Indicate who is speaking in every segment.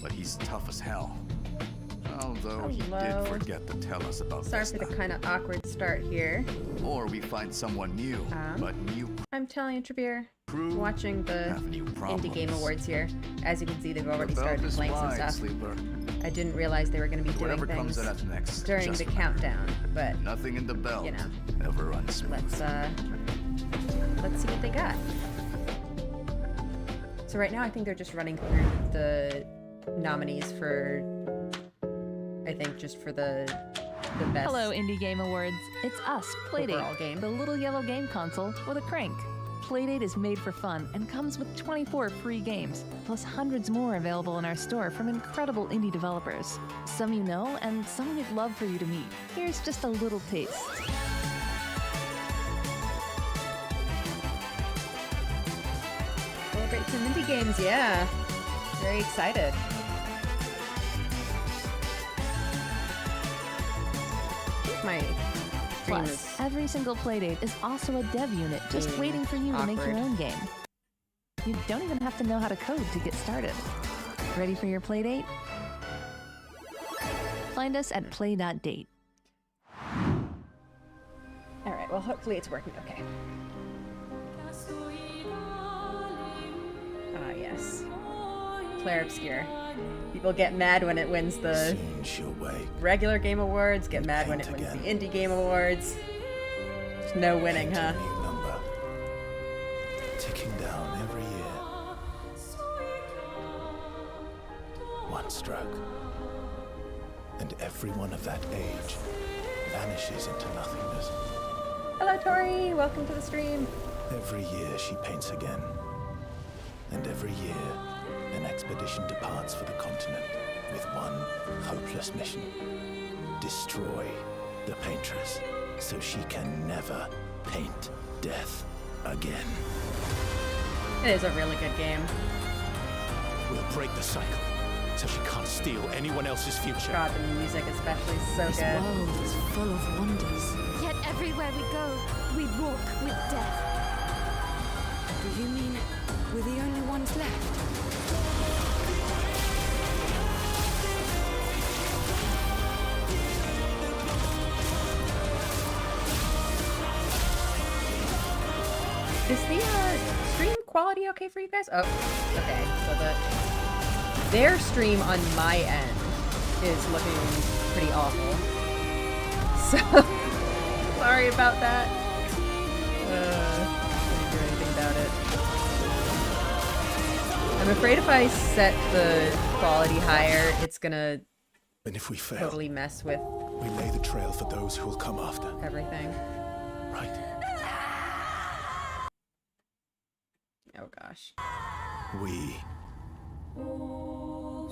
Speaker 1: but he's tough as hell. Although he did
Speaker 2: Hello.
Speaker 1: forget to tell us about
Speaker 2: Sorry for the kind of awkward start here.
Speaker 1: Or we find someone new, but new
Speaker 2: I'm telling Trevere,
Speaker 1: crew
Speaker 2: watching the
Speaker 1: have new problems.
Speaker 2: Indie Game Awards here. As you can see, they've already
Speaker 1: The belt
Speaker 2: started
Speaker 1: is
Speaker 2: playing some
Speaker 1: wide,
Speaker 2: stuff.
Speaker 1: Sleeper.
Speaker 2: I didn't realize they were going to be doing
Speaker 1: Whatever comes
Speaker 2: things
Speaker 1: out next,
Speaker 2: during
Speaker 1: just
Speaker 2: the
Speaker 1: remember,
Speaker 2: countdown, but
Speaker 1: nothing in the belt
Speaker 2: you know,
Speaker 1: ever runs smooth.
Speaker 2: let's see what they got. So right now I think they're just running through the nominees for, I think, just for the best.
Speaker 3: Hello, Indie Game Awards. It's us,
Speaker 2: Overall
Speaker 3: Playdate,
Speaker 2: game.
Speaker 3: the little yellow game console with a crank. Playdate is made for fun and comes with 24 free games, plus hundreds more available in our store from incredible indie developers. Some you know, and some we'd love for you to meet. Here's just a little taste.
Speaker 2: Celebrate some indie games, yeah. Very excited. My stream
Speaker 3: Plus,
Speaker 2: is
Speaker 3: every single Playdate is also a dev unit just waiting for you to make your
Speaker 2: awkward.
Speaker 3: own game. You don't even have to know how to code to get started. Ready for your Playdate? Find us at play.date.
Speaker 2: Alright, well hopefully it's working okay. Ah, yes. Claire Obscure. People get mad when it wins the
Speaker 4: Soon she'll wake.
Speaker 2: regular Game Awards, get mad when it wins the Indie Game Awards. There's no winning, huh?
Speaker 4: A new number. Ticking down every year. One stroke. And everyone of that age vanishes into nothingness.
Speaker 2: Hello, Tori! Welcome to the stream!
Speaker 4: Every year she paints again. And every year, an expedition departs for the continent with one hopeless mission. Destroy the paintress so she can never paint death again.
Speaker 2: It is a really good game.
Speaker 4: We'll break the cycle so she can't steal anyone else's future.
Speaker 2: God, the music especially is so
Speaker 5: This
Speaker 2: good.
Speaker 5: world is full of wonders. Yet everywhere we go, we walk with death. Do you mean we're the only ones left?
Speaker 2: Is the stream quality okay for you guys? Oh, okay. So their stream on my end is looking pretty awful. So sorry about that. Can't do anything about it. I'm afraid if I set the quality higher, it's gonna
Speaker 4: And if we fail,
Speaker 2: totally mess with
Speaker 4: we lay the trail for those who will come after.
Speaker 2: everything.
Speaker 4: Right?
Speaker 2: Oh gosh.
Speaker 4: We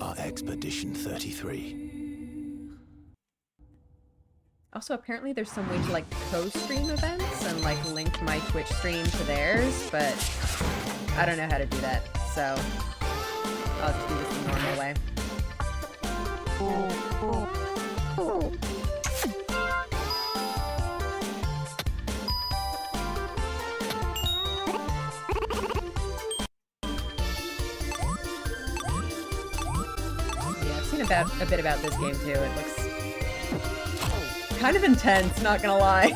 Speaker 4: are Expedition 33.
Speaker 2: Also, apparently there's some way to like co-stream events and like link my Twitch stream to theirs, but I don't know how to do that, so I'll just do this the normal way. Yeah, I've seen a bit about this game too. It looks kind of intense, not gonna lie.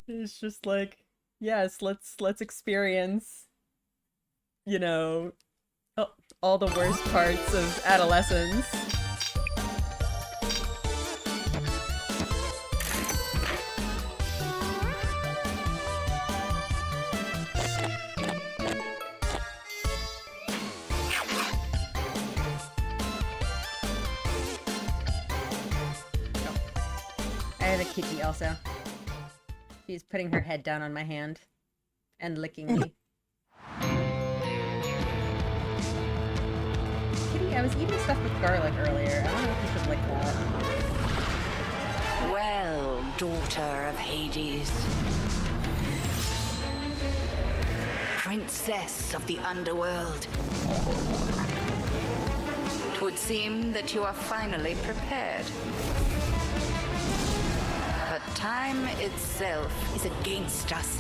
Speaker 2: It's just like, yes, let's experience, you know, all the worst parts of adolescence. I have a kitty also. She's putting her head down on my hand and licking me. Kitty, I was eating stuff with garlic earlier. I don't know if you should lick that.
Speaker 6: Well, daughter of Hades. Princess of the underworld. It would seem that you are finally prepared. But time itself is against us.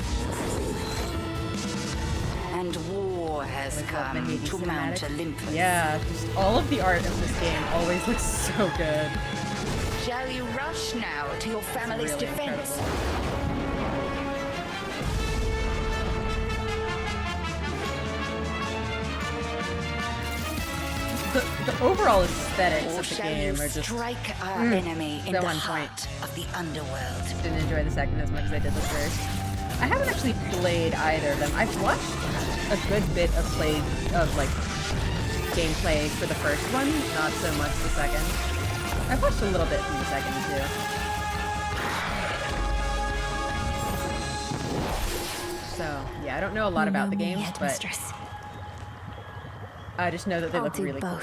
Speaker 6: And war hour has
Speaker 2: Always love the
Speaker 6: come
Speaker 2: Hades
Speaker 6: to Mount
Speaker 2: cinematic.
Speaker 6: Olympus.
Speaker 2: Yeah, just all of the art of this game always looks so good.
Speaker 6: Shall you rush now to your family's
Speaker 2: Really
Speaker 6: defense?
Speaker 2: incredible. The overall aesthetics
Speaker 6: Or
Speaker 2: of the
Speaker 6: shall you
Speaker 2: game are just
Speaker 6: strike our enemy in
Speaker 2: so
Speaker 6: the
Speaker 2: on
Speaker 6: heart
Speaker 2: point.
Speaker 6: of the underworld?
Speaker 2: didn't enjoy the second as much as I did the first. I haven't actually played either of them. I've watched a good bit of gameplay for the first one, not so much the second. I've watched a little bit from the second too. So yeah, I don't know a lot about the games, but I just know that they look really cool.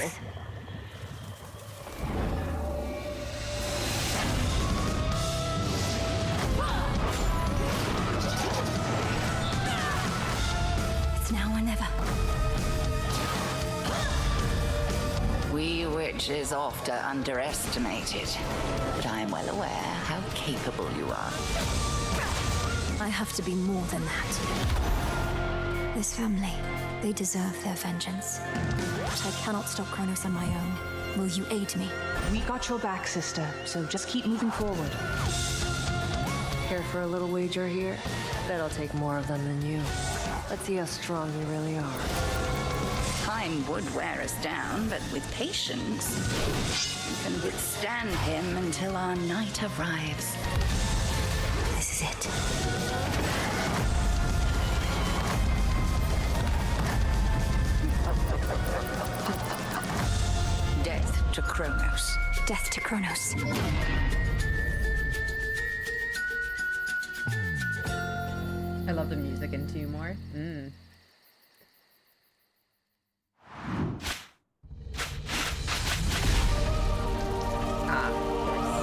Speaker 5: It's now or never.
Speaker 6: We witches oft are underestimated, but I am well aware how capable you are.
Speaker 5: I have to be more than that. This family, they deserve their vengeance. But I cannot stop Kronos on my own. Will you aid me?
Speaker 7: We got your back, sister, so just keep moving forward. Care for a little wager here? That'll take more of them than you. Let's see how strong you really are.
Speaker 6: Time would wear us down, but with patience, we can withstand him until our night arrives.
Speaker 5: This is it.
Speaker 6: Death to Kronos.
Speaker 5: Death to Kronos.
Speaker 2: I love the music in 2 more. Ah, of course.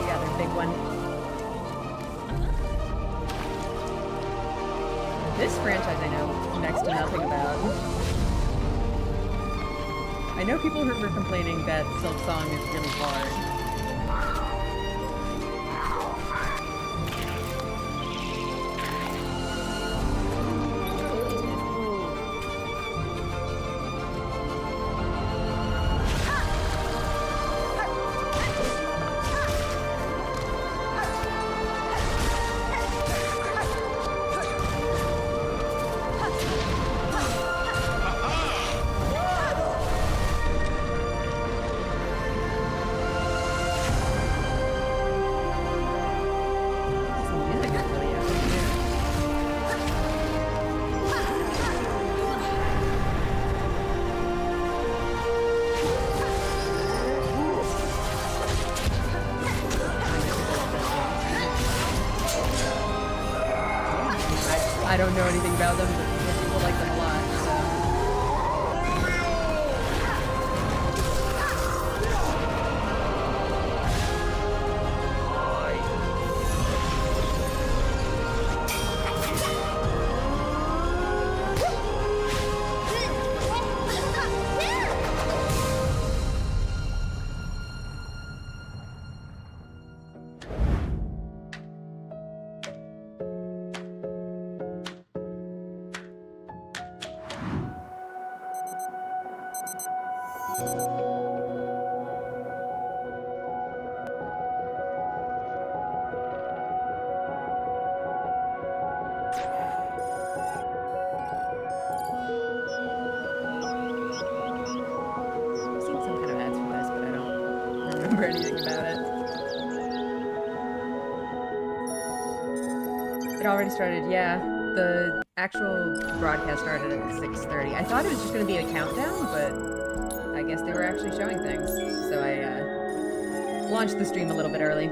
Speaker 2: The other big one. This franchise I know next to nothing about. I know people who were complaining that Silk Song is really hard. I don't know anything about them, but people like them a lot, so. I've seen some kind of ads for this, but I don't remember anything about it. It already started, yeah. The actual broadcast started at 6:30. I thought it was just going to be a countdown, but I guess they were actually showing things. So I launched the stream a little bit early.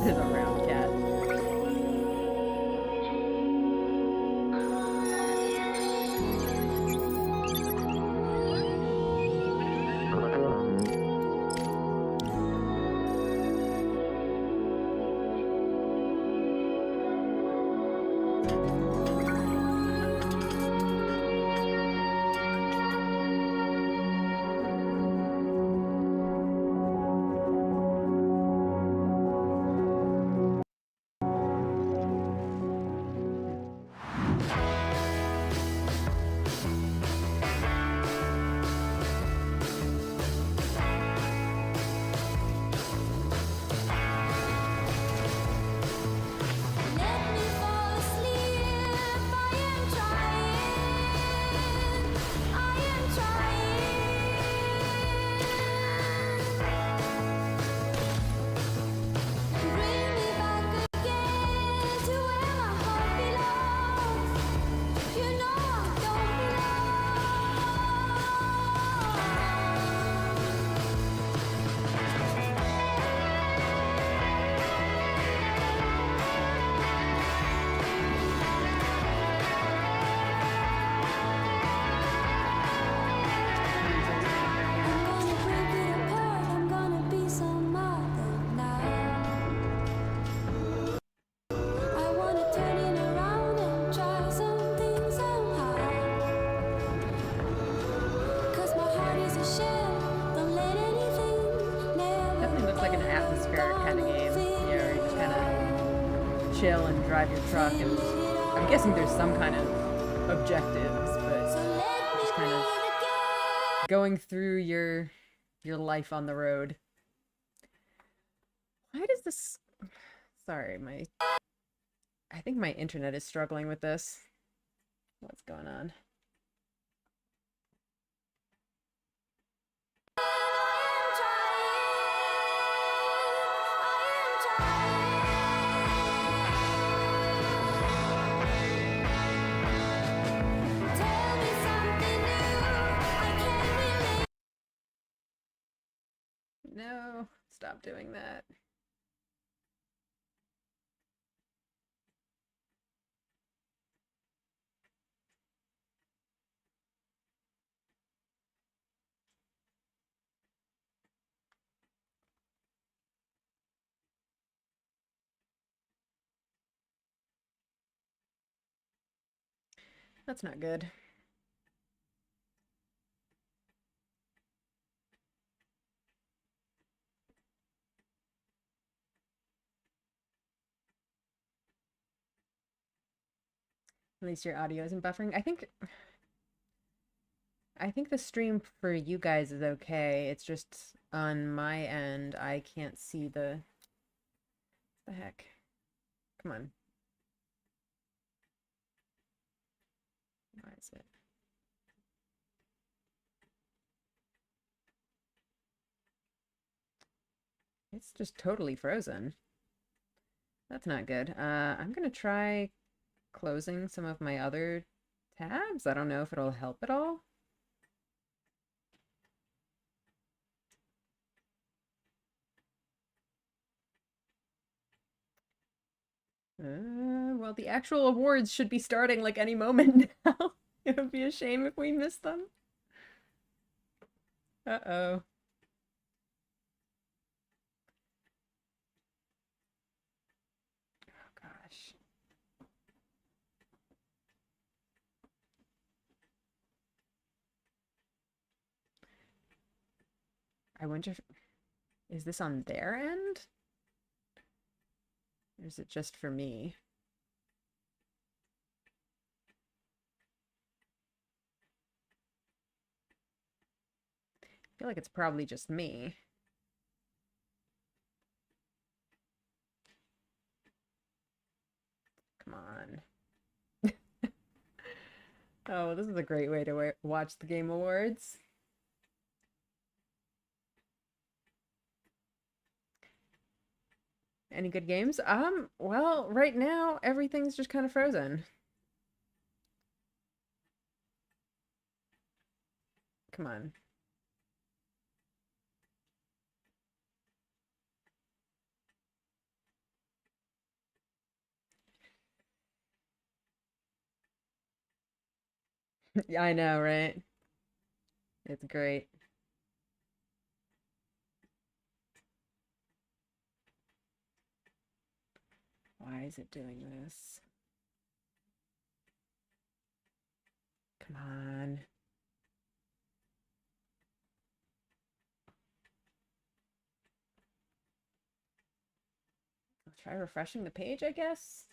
Speaker 2: There's a brown cat. chill and drive your truck, and I'm guessing there's some kind of objectives, but just kind of going through your life on the road. Why does this... Sorry, I think my internet is struggling with this. What's going on? No, stop doing that. That's not good. At least your audio isn't buffering. I think the stream for you guys is okay. It's just on my end, I can't see the heck. Come on. Why is it? It's just totally frozen. That's not good. I'm gonna try closing some of my other tabs. I don't know if it'll help at all. Well, the actual awards should be starting like any moment now. It would be a shame if we missed them. Uh-oh. Oh, gosh. I wonder if... Is this on their end? Or is it just for me? I feel like it's probably just me. Come on. Oh, this is a great way to watch the Game Awards. Any good games? Well, right now, everything's just kind of frozen. Come on. Yeah, I know, right? It's great. Why is it doing this? Come on. I'll try refreshing the page, I guess.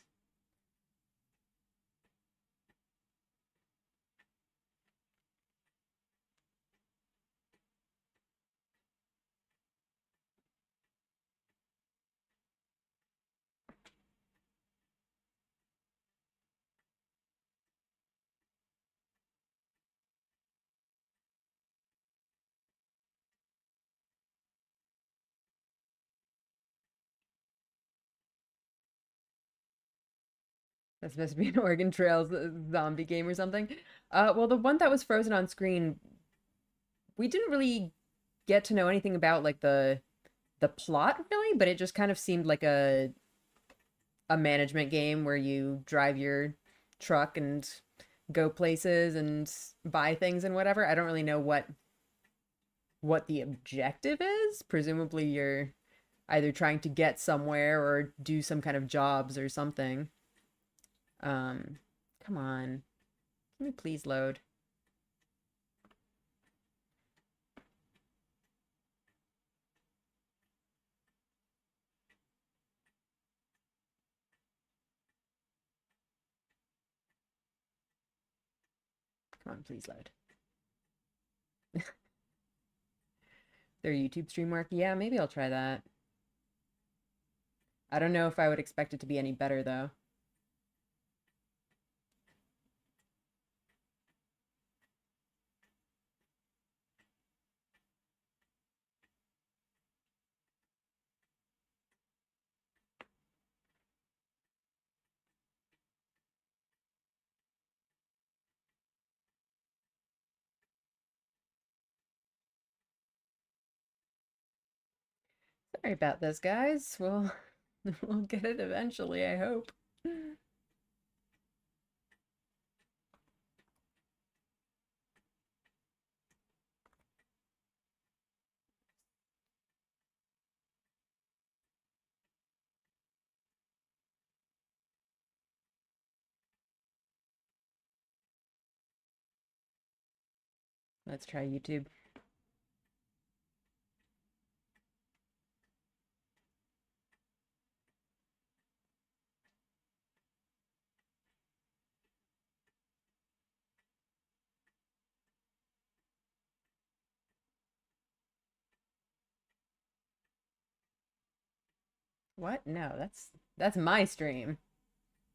Speaker 2: That's supposed to be an Oregon Trails zombie game or something. Well, the one that was frozen on screen, we didn't really get to know anything about like the plot really, but it just kind of seemed like a management game where you drive your truck and go places and buy things and whatever. I don't really know what the objective is. Presumably you're either trying to get somewhere or do some kind of jobs or something. Come on. Can we please load? Come on, please load. Their YouTube stream mark? Yeah, maybe I'll try that. I don't know if I would expect it to be any better, though. Sorry about this, guys. We'll get it eventually, I hope. Let's try YouTube. What? No, that's my stream.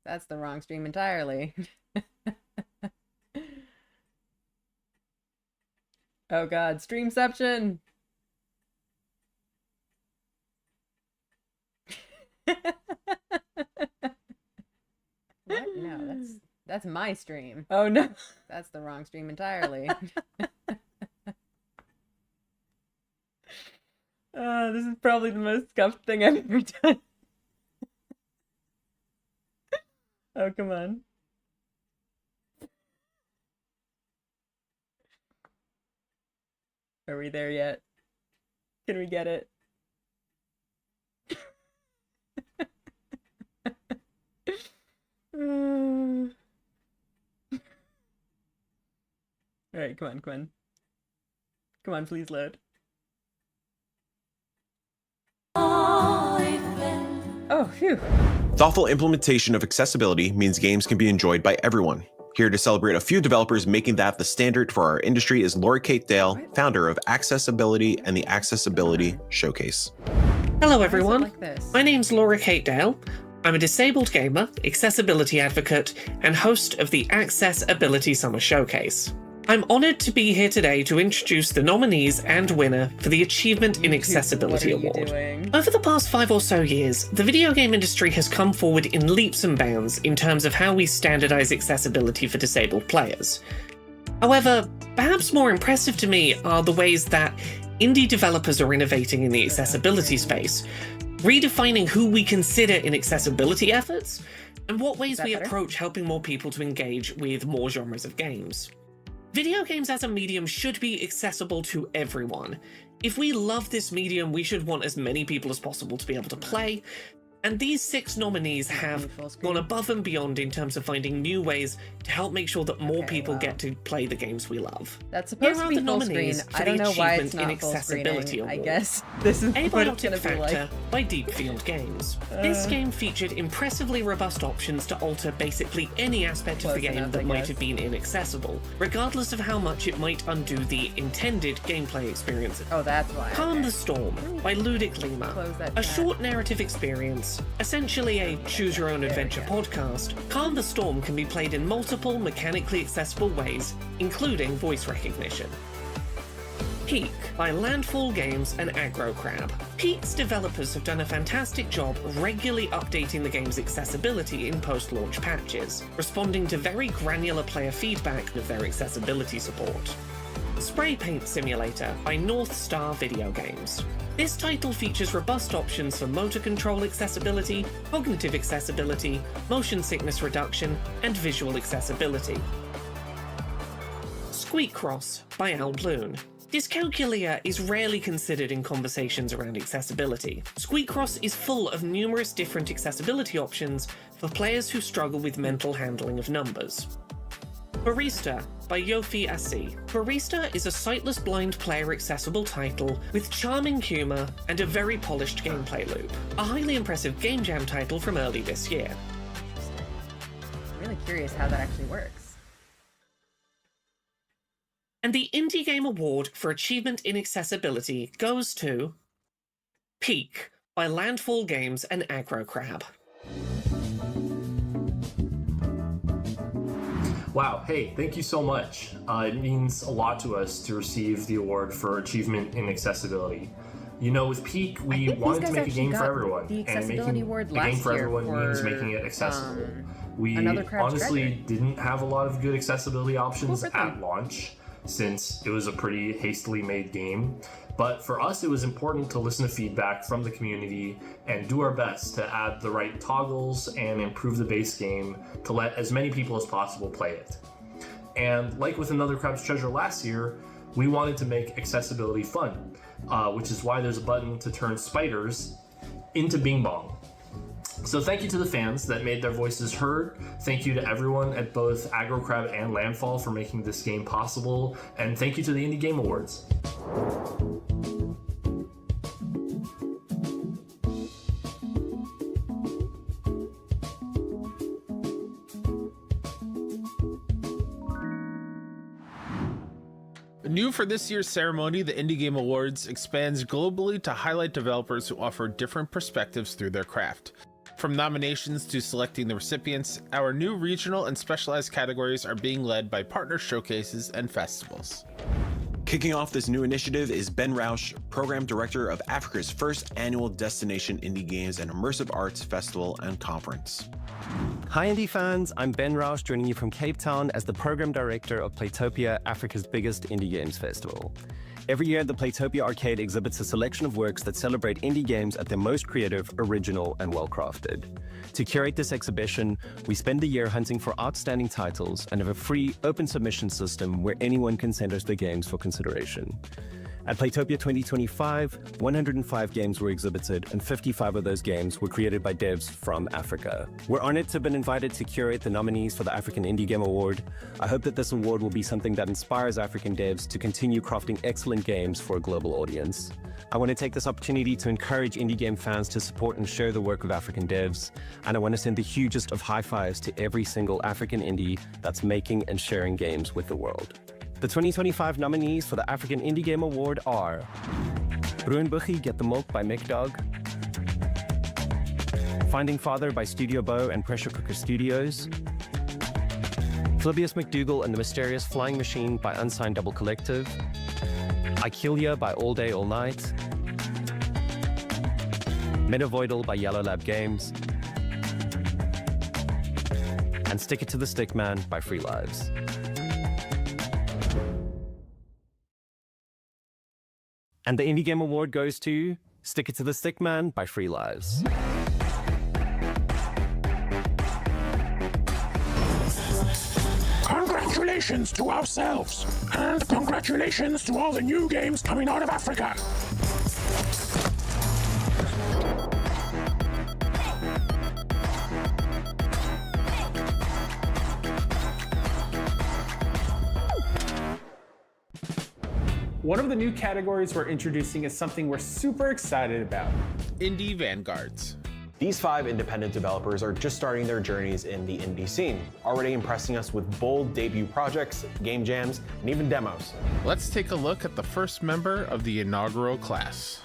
Speaker 2: That's the wrong stream entirely. Oh god, streamception! What? No, that's my stream. Oh no. That's the wrong stream entirely. This is probably the most scuffed thing I've ever done. Oh, come on. Are we there yet? Can we get it? Alright, come on, come on. Come on, please load. Oh, phew.
Speaker 8: Thoughtful implementation of accessibility means games can be enjoyed by everyone. Here to celebrate a few developers making that the standard for our industry is Lori Kate Dale, founder of Accessibility and the Accessibility Showcase.
Speaker 9: Hello everyone,
Speaker 2: Like this?
Speaker 9: my name's Laura Kate Dale. I'm a disabled gamer, accessibility advocate, and host of the Accessibility Summer Showcase. I'm honoured to be here today to introduce the nominees and winner for the Achievement in Accessibility Award. Over the past 5 or so years, the video game industry has come forward in leaps and bounds in terms of how we standardise accessibility for disabled players. However, perhaps more impressive to me are the ways that indie developers are innovating in the accessibility space, redefining who we consider in accessibility efforts, and what ways we approach helping more people to engage with more genres of games. Video games as a medium should be accessible to everyone. If we love this medium, we should want as many people as possible to be able to play, And these 6 nominees have gone above and beyond in terms of finding new ways to help make sure that more people get to play the games we love.
Speaker 2: That's supposed to be full screen. I don't know why it's not full screening. I guess this is what it's going to be like.
Speaker 9: By Deepfield Games. This game featured impressively robust options to alter basically any aspect of the game that might have been inaccessible, regardless of how much it might undo the intended gameplay experience.
Speaker 2: Oh, that's why.
Speaker 9: Calm the Storm by Ludic Lima. A short narrative experience, essentially a choose-your-own-adventure podcast. Calm the Storm can be played in multiple mechanically accessible ways, including voice recognition. Peak by Landfall Games and Aggro Crab. Peak's developers have done a fantastic job regularly updating the game's accessibility in post-launch patches, responding to very granular player feedback of their accessibility support. Spray Paint Simulator by North Star Video Games. This title features robust options for motor control accessibility, cognitive accessibility, motion sickness reduction, and visual accessibility. Squeak Cross by Albloon. Dyscalculia is rarely considered in conversations around accessibility. Squeakcross is full of numerous different accessibility options for players who struggle with mental handling of numbers. Barista by Yofi Asi. Barista is a sightless blind player accessible title with charming humour and a very polished gameplay loop. A highly impressive game jam title from early this year.
Speaker 2: I'm really curious how that actually works.
Speaker 9: And the Indie Game Award for Achievement in Accessibility goes to Peak by Landfall Games and Aggro Crab.
Speaker 10: Wow, hey, thank you so much. It means a lot to us to receive the award for Achievement in Accessibility. You know, with Peak, we wanted to make a game for everyone, and making a game for everyone means making it accessible. We honestly didn't have a lot of good accessibility options at launch, since it was a pretty hastily made game. But for us, it was important to listen to feedback from the community and do our best to add the right toggles and improve the base game to let as many people as possible play it. And like with Another Crab's Treasure last year, we wanted to make accessibility fun, which is why there's a button to turn spiders into Bing Bong. So thank you to the fans that made their voices heard. Thank you to everyone at both Aggro Crab and Landfall for making this game possible. And thank you to the Indie Game Awards.
Speaker 11: New for this year's ceremony, the Indie Game Awards expands globally to highlight developers who offer different perspectives through their craft. From nominations to selecting the recipients, our new regional and specialized categories are being led by partner showcases and festivals.
Speaker 8: Kicking off this new initiative is Ben Rausch, Program Director of Africa's first annual Destination Indie Games and Immersive Arts Festival and Conference.
Speaker 12: Hi indie fans, I'm Ben Rausch joining you from Cape Town as the Program Director of Playtopia, Africa's biggest indie games festival. Every year, the Playtopia Arcade exhibits a selection of works that celebrate indie games at their most creative, original, and well-crafted. To curate this exhibition, we spend the year hunting for outstanding titles and have a free, open submission system where anyone can send us their games for consideration. At Playtopia 2025, 105 games were exhibited, and 55 of those games were created by devs from Africa. We're honored to have been invited to curate the nominees for the African Indie Game Award. I hope that this award will be something that inspires African devs to continue crafting excellent games for a global audience. I want to take this opportunity to encourage indie game fans to support and share the work of African devs, and I want to send the hugest of high fives to every single African indie that's making and sharing games with the world. The 2025 nominees for the African Indie Game Award are Bruinbuggy Get the Milk by MacLeod, Finding Father by Studio Bow and Pressure Cooker Studios, Flibius McDougal and the Mysterious Flying Machine by Unsigned Double Collective, I Kill Ya by All Day All Night, Metavoidal by Yellow Lab Games, and Stick It to the Stickman by Free Lives. And the Indie Game Award goes to Stick It to the Stickman by Free Lives.
Speaker 13: Congratulations to ourselves, and congratulations to all the new games coming out of Africa.
Speaker 14: One of the new categories we're introducing is something we're super excited about.
Speaker 11: Indie Vanguards.
Speaker 8: These 5 independent developers are just starting their journeys in the indie scene, already impressing us with bold debut projects, game jams, and even demos.
Speaker 11: Let's take a look at the first member of the inaugural class.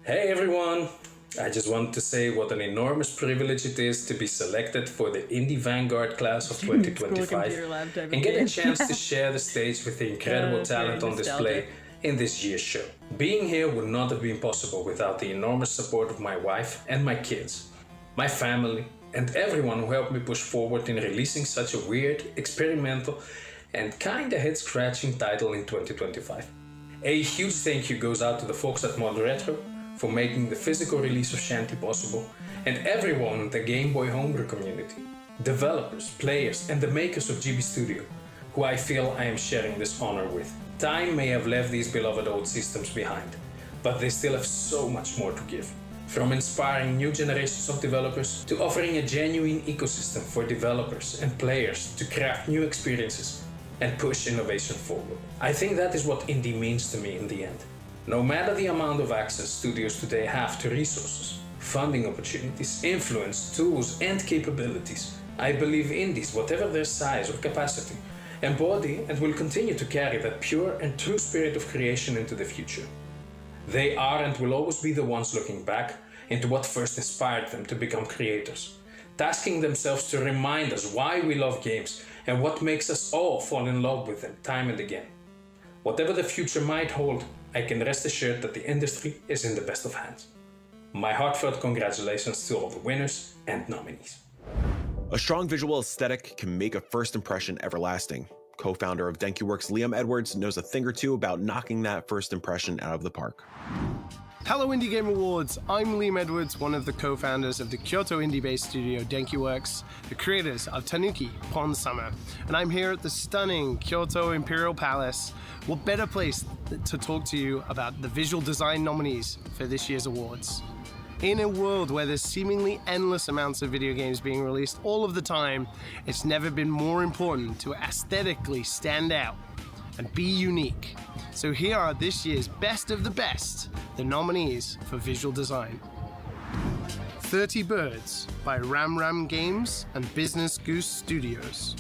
Speaker 15: Hey everyone! I just want to say what an enormous privilege it is to be selected for the Indie Vanguard class of 2025 and get a chance to share the stage with the incredible talent on display in this year's show. Being here would not have been possible without the enormous support of my wife and my kids, my family, and everyone who helped me push forward in releasing such a weird, experimental, and kinda head-scratching title in 2025. A huge thank you goes out to the folks at Mod Retro for making the physical release of Shanty possible, and everyone in the Game Boy homebrew community, developers, players, and the makers of GB Studio, who I feel I am sharing this honor with. Time may have left these beloved old systems behind, but they still have so much more to give. From inspiring new generations of developers to offering a genuine ecosystem for developers and players to craft new experiences and push innovation forward. I think that is what indie means to me in the end. No matter the amount of access studios today have to resources, funding opportunities, influence, tools, and capabilities, I believe indies, whatever their size or capacity, embody and will continue to carry that pure and true spirit of creation into the future. They are and will always be the ones looking back into what first inspired them to become creators, tasking themselves to remind us why we love games and what makes us all fall in love with them time and again. Whatever the future might hold, I can rest assured that the industry is in the best of hands. My heartfelt congratulations to all the winners and nominees.
Speaker 8: A strong visual aesthetic can make a first impression everlasting. Co-founder of DenkiWorks Liam Edwards knows a thing or two about knocking that first impression out of the park.
Speaker 16: Hello Indie Game Awards, I'm Liam Edwards, one of the co-founders of the Kyoto indie-based studio DenkiWorks, the creators of Tanuki Pond Summer, and I'm here at the stunning Kyoto Imperial Palace. What better place to talk to you about the visual design nominees for this year's awards? In a world where there's seemingly endless amounts of video games being released all of the time, it's never been more important to aesthetically stand out and be unique. So here are this year's best of the best, the nominees for visual design. 30 Birds by Ram Ram Games and Business Goose Studios.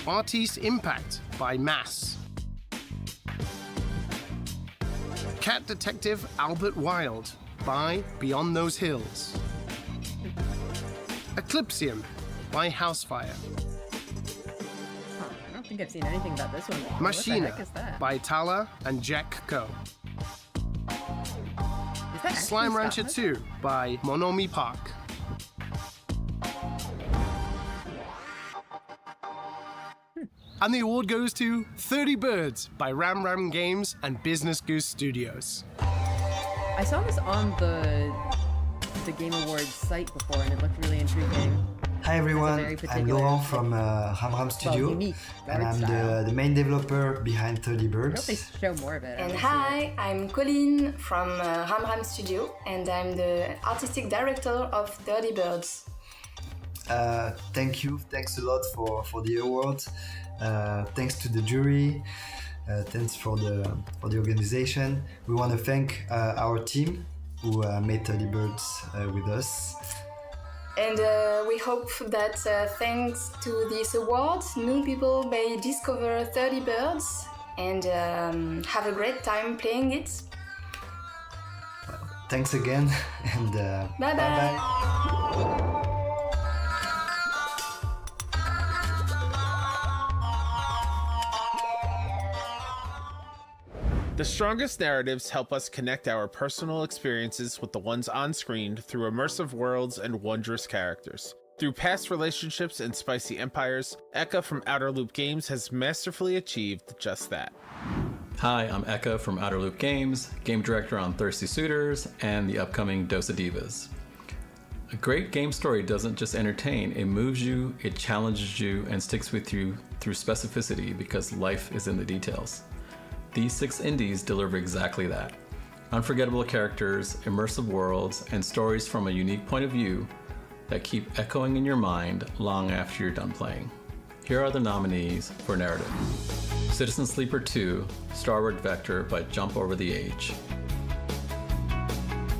Speaker 16: Artiste Impact by Mass. Cat Detective Albert Wild by Beyond Those Hills. Eclipsium by Housefire.
Speaker 2: I don't think I've seen anything about this one before.
Speaker 16: Machina
Speaker 2: what the heck is that?
Speaker 16: by Tala and Jack Co.
Speaker 2: Is that
Speaker 16: Slime Rancher 2 by Monomi Park. And the award goes to 30 Birds by Ram Ram Games and Business Goose Studios.
Speaker 2: I saw this on the Game Awards site before, and it looked really intriguing.
Speaker 17: Hi everyone, I'm Laurent from Ram Ram Studio, and I'm the main developer behind 30 Birds.
Speaker 2: I hope they show more of it.
Speaker 18: And hi, I'm Colleen from Ram Ram Studio, and I'm the artistic director of 30 Birds.
Speaker 17: Thanks a lot for the award. Thanks to the jury. Thanks for the organization. We want to thank our team who made 30 Birds with us.
Speaker 18: And we hope that thanks to this award, new people may discover 30 Birds and have a great time playing it.
Speaker 17: Thanks again, and bye-bye.
Speaker 11: The strongest narratives help us connect our personal experiences with the ones on screen through immersive worlds and wondrous characters. Through past relationships and spicy empires, Eka from Outer Loop Games has masterfully achieved just that.
Speaker 19: Hi, I'm Eka from Outer Loop Games, game director on Thirsty Suitors and the upcoming Dose of Divas. A great game story doesn't just entertain, it moves you, it challenges you, and sticks with you through specificity because life is in the details. These 6 indies deliver exactly that. Unforgettable characters, immersive worlds, and stories from a unique point of view that keep echoing in your mind long after you're done playing. Here are the nominees for narrative. Citizen Sleeper 2, Starward Vector by Jump Over the Age.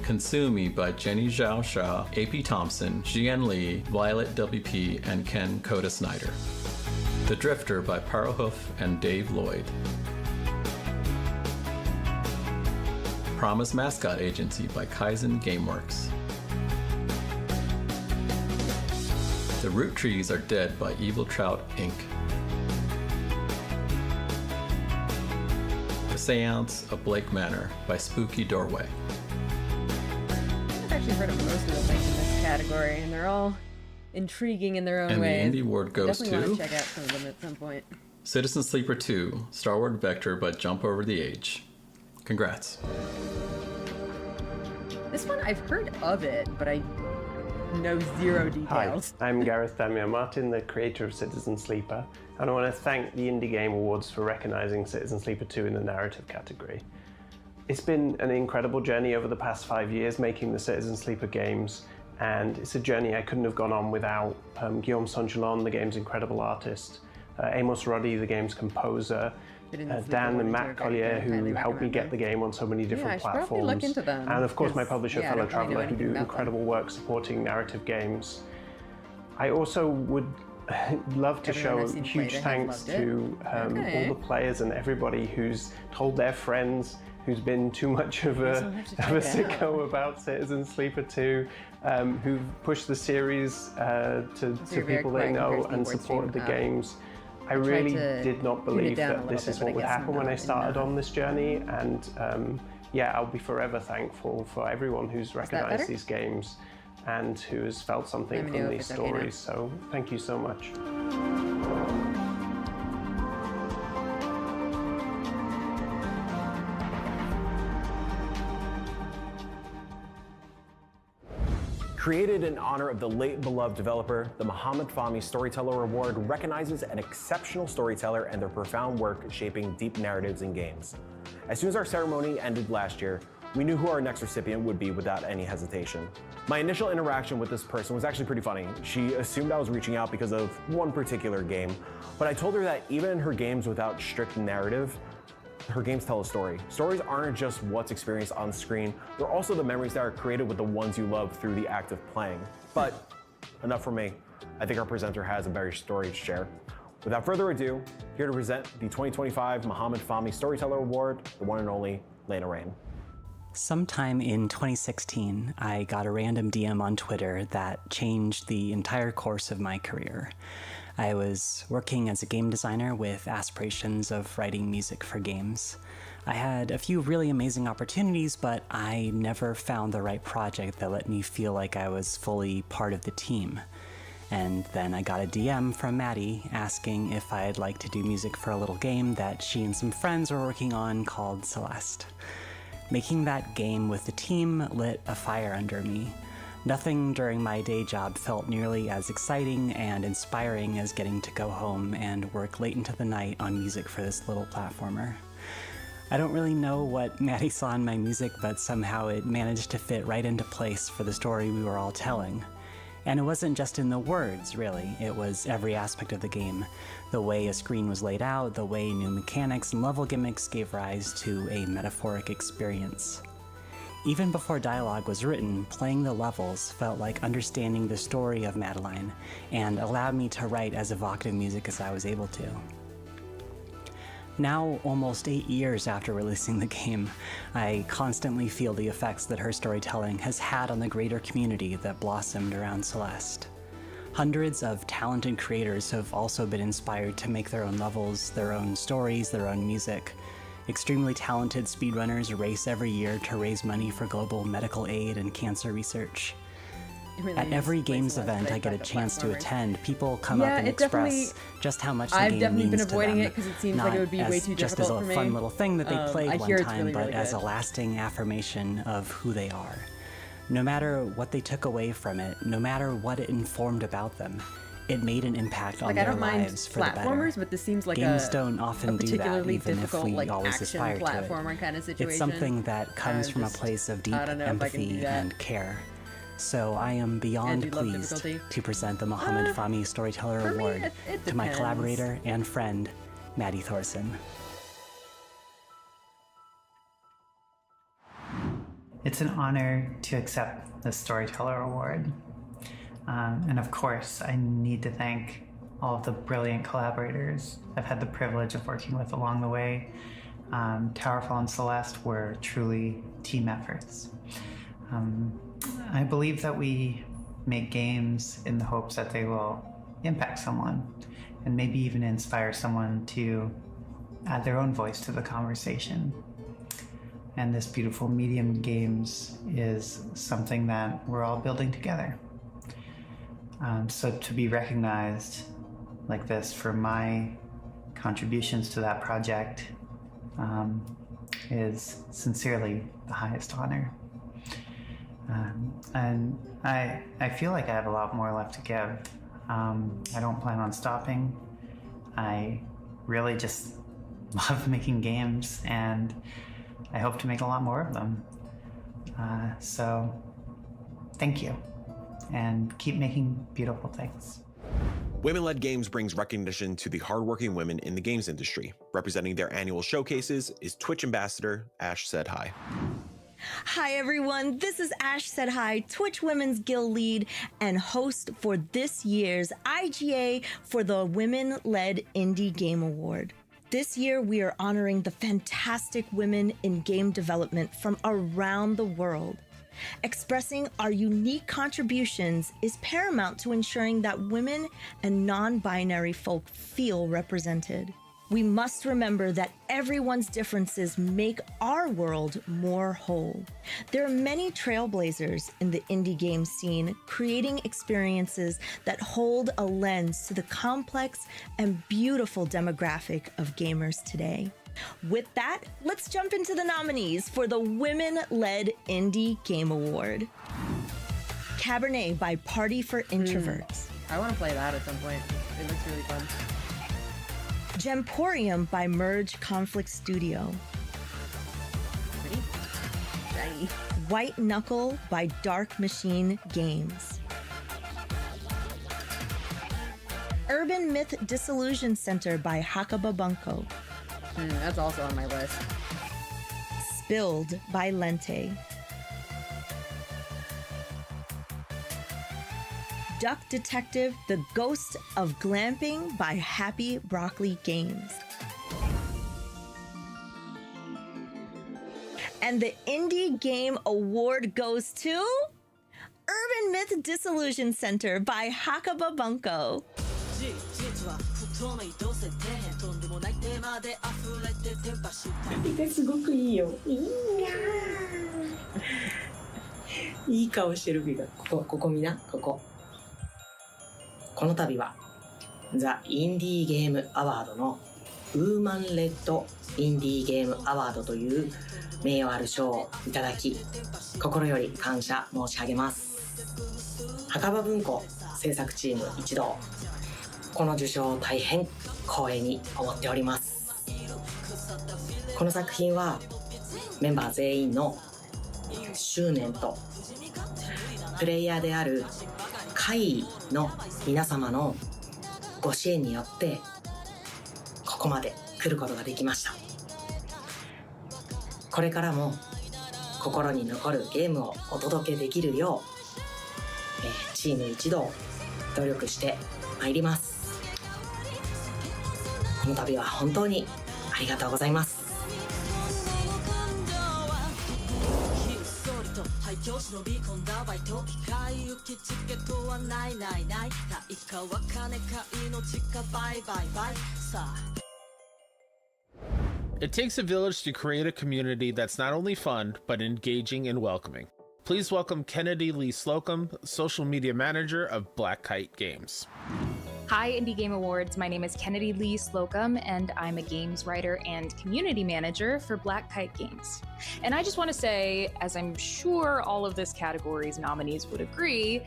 Speaker 19: Consume Me by Jenny Zhao Shah, AP Thompson, Jian Li, Violet WP, and Ken Koda Snyder. The Drifter by Parohoof and Dave Lloyd. Promise Mascot Agency by Kaizen Gameworks. The Root Trees Are Dead by Evil Trout Inc. The Seance of Blake Manor by Spooky Doorway.
Speaker 2: I've actually heard of most of the things in this category, and they're all intriguing in their own ways.
Speaker 19: And the Indie Award goes
Speaker 2: definitely want
Speaker 19: to
Speaker 2: to check out some of them at some point.
Speaker 19: Citizen Sleeper 2, Starward Vector by Jump Over the Age. Congrats.
Speaker 2: This one, I've heard of it, but I know zero details.
Speaker 16: Hi, I'm Gareth Damian Martin, the creator of Citizen Sleeper, and I want to thank the Indie Game Awards for recognizing Citizen Sleeper 2 in the narrative category. It's been an incredible journey over the past 5 years making the Citizen Sleeper games, and it's a journey I couldn't have gone on without Guillaume Saint-Gelon, the game's incredible artist, Amos Roddy, the game's composer, Dan and Matt Collier, who helped me get the game on so many different platforms,
Speaker 2: look into them,
Speaker 16: and of course my publisher
Speaker 2: I
Speaker 16: Fellow
Speaker 2: don't really know
Speaker 16: Traveller, who do
Speaker 2: anything about
Speaker 16: incredible work supporting narrative games. I also would love to
Speaker 2: Everyone I've
Speaker 16: show
Speaker 2: seen play
Speaker 16: huge
Speaker 2: it has
Speaker 16: thanks
Speaker 2: loved it.
Speaker 16: to all the players and everybody who's told their friends, who's been too much of a sicko about Citizen Sleeper 2, who've pushed the series to people they know and supported the games. I really did not believe that this is what would happen when I started on this journey, and yeah, I'll be forever thankful for everyone who's recognized these games and who has felt something from these stories. So thank you so much.
Speaker 20: Created in honor of the late beloved developer, the Mohamed Fahmy Storyteller Award recognizes an exceptional storyteller and their profound work shaping deep narratives in games. As soon as our ceremony ended last year, we knew who our next recipient would be without any hesitation. My initial interaction with this person was actually pretty funny. She assumed I was reaching out because of one particular game, but I told her that even in her games without strict narrative, her games tell a story. Stories aren't just what's experienced on screen, they're also the memories that are created with the ones you love through the act of playing. But enough from me. I think our presenter has a better story to share. Without further ado, here to present the 2025 Mohamed Fahmy Storyteller Award, the one and only Lena Rain.
Speaker 21: Sometime in 2016, I got a random DM on Twitter that changed the entire course of my career. I was working as a game designer with aspirations of writing music for games. I had a few really amazing opportunities, but I never found the right project that let me feel like I was fully part of the team. And then I got a DM from Maddie asking if I'd like to do music for a little game that she and some friends were working on called Celeste. Making that game with the team lit a fire under me. Nothing during my day job felt nearly as exciting and inspiring as getting to go home and work late into the night on music for this little platformer. I don't really know what Maddie saw in my music, but somehow it managed to fit right into place for the story we were all telling. And it wasn't just in the words, really. It was every aspect of the game. The way a screen was laid out, the way new mechanics and level gimmicks gave rise to a metaphoric experience. Even before dialogue was written, playing the levels felt like understanding the story of Madeline and allowed me to write as evocative music as I was able to. Now, almost 8 years after releasing the game, I constantly feel the effects that her storytelling has had on the greater community that blossomed around Celeste. Hundreds of talented creators have also been inspired to make their own levels, their own stories, their own music. Extremely talented speedrunners race every year to raise money for global medical aid and cancer research. Really At every games event I get a chance to attend, people come up and express just how much the game means to them. I've definitely been avoiding it because it seems like it would be way too difficult for me. Just as a fun little thing that they played one time, but as a lasting affirmation of who they are. No matter what they took away from it, no matter what it informed about them, it made an impact on their lives for the better.
Speaker 2: Platformers, but this seems like
Speaker 21: games don't often do that, even if we
Speaker 2: like
Speaker 21: always aspire to it.
Speaker 2: Kind of situation.
Speaker 21: It's something that comes from a place of deep empathy and care. So I am beyond pleased to present the Mohamed Fahmy Storyteller Award to my collaborator and friend, Maddie Thorson.
Speaker 1: It's an honor to accept the Storyteller Award. And of course, I need to thank all of the brilliant collaborators I've had the privilege of working with along the way. Towerfall and Celeste were truly team efforts. I believe that we make games in the hopes that they will impact someone and maybe even inspire someone to add their own voice to the conversation. And this beautiful medium games is something that we're all building together. So to be recognized like this for my contributions to that project is sincerely the highest honor. And I feel like I have a lot more left to give. I don't plan on stopping. I really just love making games, and I hope to make a lot more of them. So thank you, and keep making beautiful things.
Speaker 8: Women-led Games brings recognition to the hardworking women in the games industry. Representing their annual showcases is Twitch ambassador Ash Said Hi.
Speaker 22: Hi everyone, this is Ash Said Hi, Twitch Women's Guild lead and host for this year's IGA for the Women-Led Indie Game Award. This year, we are honoring the fantastic women in game development from around the world. Expressing our unique contributions is paramount to ensuring that women and non-binary folk feel represented. We must remember that everyone's differences make our world more whole. There are many trailblazers in the indie game scene, creating experiences that hold a lens to the complex and beautiful demographic of gamers today. With that, let's jump into the nominees for the Women-Led Indie Game Award. Cabernet by Party for Introverts.
Speaker 2: I want to play that at some point. It looks really fun.
Speaker 22: Gemporium by Merge Conflict Studio.
Speaker 2: Pretty shiny.
Speaker 22: White Knuckle by Dark Machine Games. Urban Myth Disillusion Center by Hakaba Bunko.
Speaker 2: That's also on my list.
Speaker 22: Spilled by Lente. Duck Detective, The Ghost of Glamping by Happy Broccoli Games. And the Indie Game Award goes to Urban Myth Disillusion Center by Hakaba Bunko.
Speaker 23: すごくいいよ。いいな。いい顔してるけど、ここ見な、ここ。この度はザ・インディーゲームアワードのウーマンレッドインディーゲームアワードという名誉ある賞をいただき、心より感謝申し上げます。墓場文庫制作チーム一同、この受賞を大変光栄に思っております。この作品はメンバー全員の執念とプレイヤーである会の皆様のご支援によってここまで来ることができました。これからも心に残るゲームをお届けできるよう、チーム一同努力してまいります。この度は本当にありがとうございます。
Speaker 11: It takes a village to create a community that's not only fun, but engaging and welcoming. Please welcome Kennedy Lee Slocum, Social Media Manager of Black Kite Games.
Speaker 24: Hi, Indie Game Awards. My name is Kennedy Lee Slocum, and I'm a games writer and community manager for Black Kite Games. And I just want to say, as I'm sure all of this category's nominees would agree,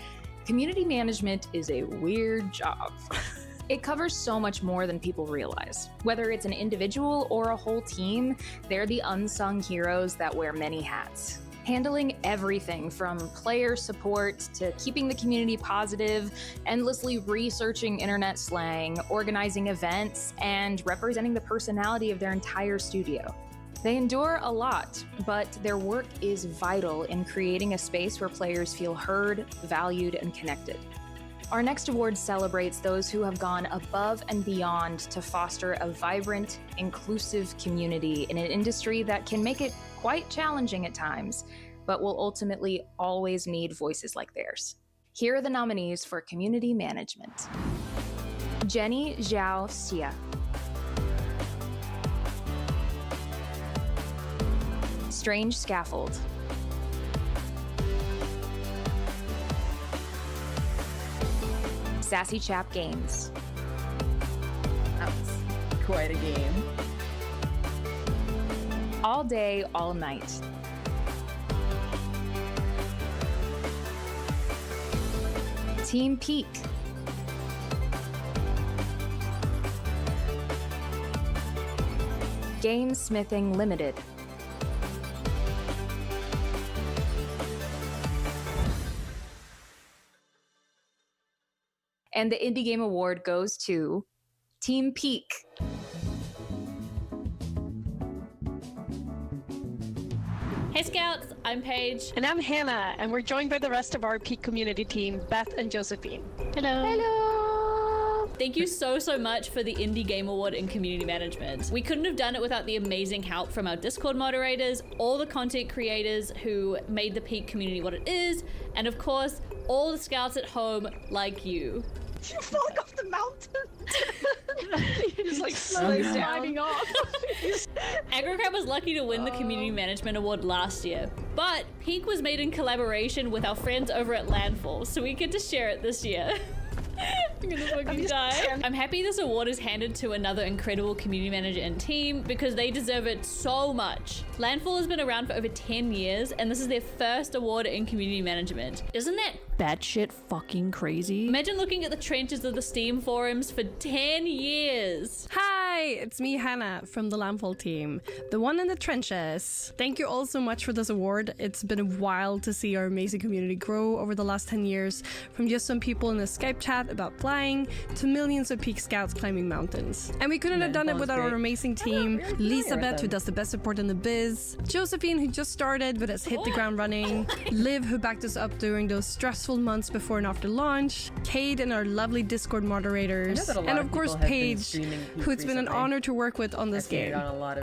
Speaker 24: community management is a weird job. It covers so much more than people realize. Whether it's an individual or a whole team, they're the unsung heroes that wear many hats. handling everything from player support to keeping the community positive, endlessly researching internet slang, organizing events, and representing the personality of their entire studio. They endure a lot, but their work is vital in creating a space where players feel heard, valued, and connected. Our next award celebrates those who have gone above and beyond to foster a vibrant, inclusive community in an industry that can make it quite challenging at times, but will ultimately always need voices like theirs. Here are the nominees for Community Management. Jenny Zhao Xia. Strange Scaffold. Sassy Chap Games.
Speaker 2: That was quite a game.
Speaker 24: All Day, All Night. Team Peak. Game Smithing Limited. And the Indie Game Award goes to Team Peak.
Speaker 3: Hey Scouts, I'm Paige. And I'm Hannah, and we're joined by the rest of our Peak community team, Beth and Josephine. Hello. Hello. Thank you so much for the Indie Game Award in Community Management. We couldn't have done it without the amazing help from our Discord moderators, all the content creators who made the Peak community what it is, and of course, all the Scouts at home like you.
Speaker 4: You're falling off the mountain.
Speaker 3: You're just like slowly sliding off. AgroCrab was lucky to win the Community Management Award last year, but Peak was made in collaboration with our friends over at Landfall, so we get to share it this year. I'm gonna fucking die. I'm happy this award is handed to another incredible community manager and team because they deserve it so much. Landfall has been around for over 10 years and this is their first award in community management. Isn't that batshit fucking crazy? Imagine looking at the trenches of the Steam forums for 10 years.
Speaker 4: Hi, it's me, Hannah, from the Landfall team, the one in the trenches. Thank you all so much for this award. It's been a while to see our amazing community grow over the last 10 years, from just some people in the Skype chat about flying to millions of Peak Scouts climbing mountains. And we couldn't have done it without our amazing team, Elisabeth, who does the best support in the biz, Josephine, who just started but has hit the ground running, Liv, who backed us up during those stressful months before and after launch, Kate and our lovely Discord moderators, and of course Paige, who it's been an honor to work with on this game.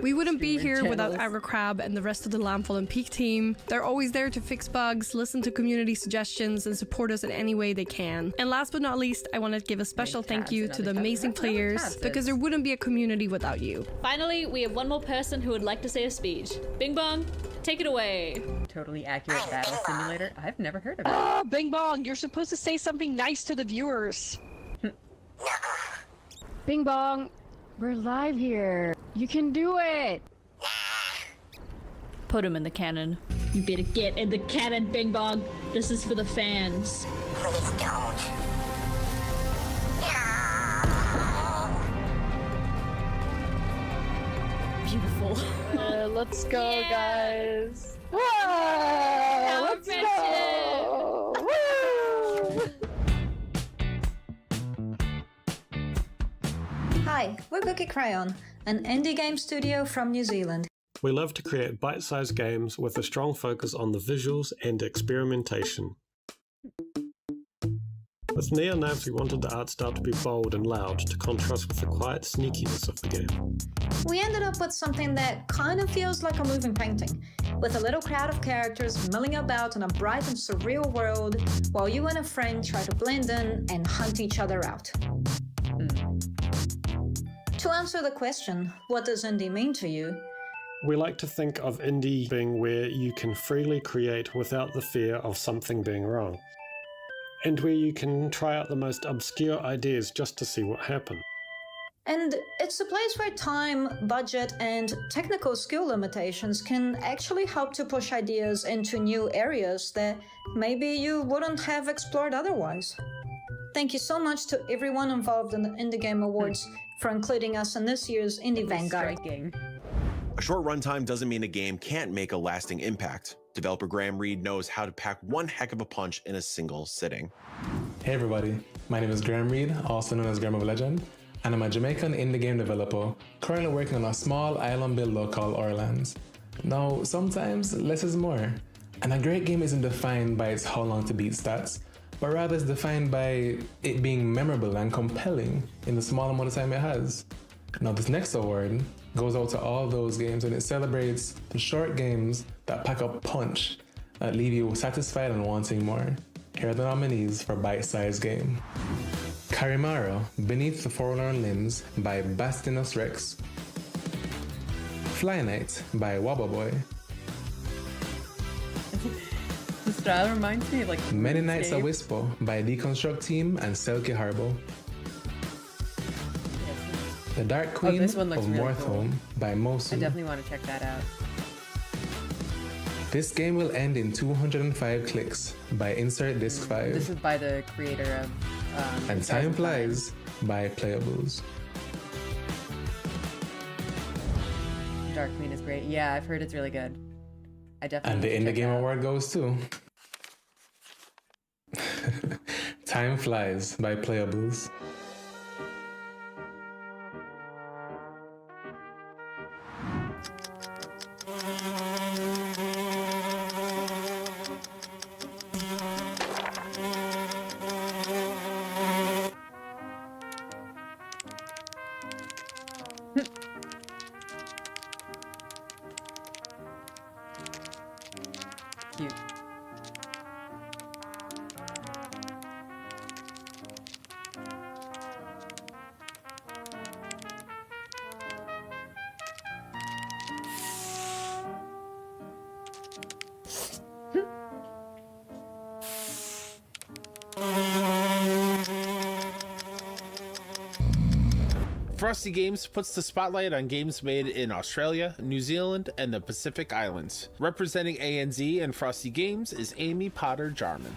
Speaker 4: We wouldn't be here without AgroCrab and the rest of the Landfall and Peak team. They're always there to fix bugs, listen to community suggestions, and support us in any way they can. And last but not least, I want to give a special thank you to the amazing players, because there wouldn't be a community without you.
Speaker 3: Finally, we have one more person who would like to say a speech. Bing Bong, take it away.
Speaker 2: Totally accurate battle simulator. I've never heard of it.
Speaker 3: Oh,
Speaker 4: Bing Bong, you're supposed to say something nice to the viewers.
Speaker 6: Bing Bong, we're live here. You can do it.
Speaker 3: Put him in the cannon. You better get in the cannon, Bing Bong. This is for the fans. Please don't. Beautiful.
Speaker 6: Let's go, guys.
Speaker 3: Whoa!
Speaker 6: Let's go! Woo!
Speaker 7: Hi, we're Bookie Crayon, an indie game studio from New Zealand.
Speaker 25: We love to create bite-sized games with a strong focus on the visuals and experimentation. With Neo Navs, we wanted the art style to be bold and loud to contrast with the quiet sneakiness of the game.
Speaker 7: We ended up with something that kind of feels like a moving painting, with a little crowd of characters milling about in a bright and surreal world, while you and a friend try to blend in and hunt each other out. To answer the question, what does indie mean to you?
Speaker 25: We like to think of indie being where you can freely create without the fear of something being wrong, and where you can try out the most obscure ideas just to see what happens.
Speaker 7: And it's a place where time, budget, and technical skill limitations can actually help to push ideas into new areas that maybe you wouldn't have explored otherwise. Thank you so much to everyone involved in the Indie Game Awards for including us in this year's Indie Vanguard.
Speaker 8: A short runtime doesn't mean a game can't make a lasting impact. Developer Graham Reed knows how to pack one heck of a punch in a single sitting.
Speaker 5: Hey everybody, my name is Graham Reed, also known as Graham of Legend, and I'm a Jamaican indie game developer currently working on a small island builder called Orlands. Now, sometimes less is more, and a great game isn't defined by its how long to beat stats, but rather is defined by it being memorable and compelling in the small amount of time it has. Now, this next award goes out to all those games, and it celebrates the short games that pack a punch that leave you satisfied and wanting more. Here are the nominees for Bite-Sized Game. Karimaro, Beneath the Forlorn Limbs by Bastinus Rex. Fly Night by Wabba Boy.
Speaker 2: The style reminds me of like
Speaker 5: Many Nights a Whisper by Deconstruct Team and Selkie Harbo. The Dark Queen
Speaker 2: this one
Speaker 5: of
Speaker 2: looks really
Speaker 5: Morthome by Mosu.
Speaker 2: I definitely want to check that out.
Speaker 5: This game will end in 205 clicks by Insert Disc 5.
Speaker 2: This is by the creator of
Speaker 5: And Time Flies by Playables.
Speaker 2: Dark Queen is great. Yeah, I've heard it's really good. I definitely.
Speaker 5: And the
Speaker 2: need to
Speaker 5: Indie
Speaker 2: check
Speaker 5: Game
Speaker 2: it out.
Speaker 5: Award goes to Time Flies by Playables.
Speaker 2: Cute.
Speaker 11: Frosty Games puts the spotlight on games made in Australia, New Zealand, and the Pacific Islands. Representing ANZ and Frosty Games is Amy Potter Jarman.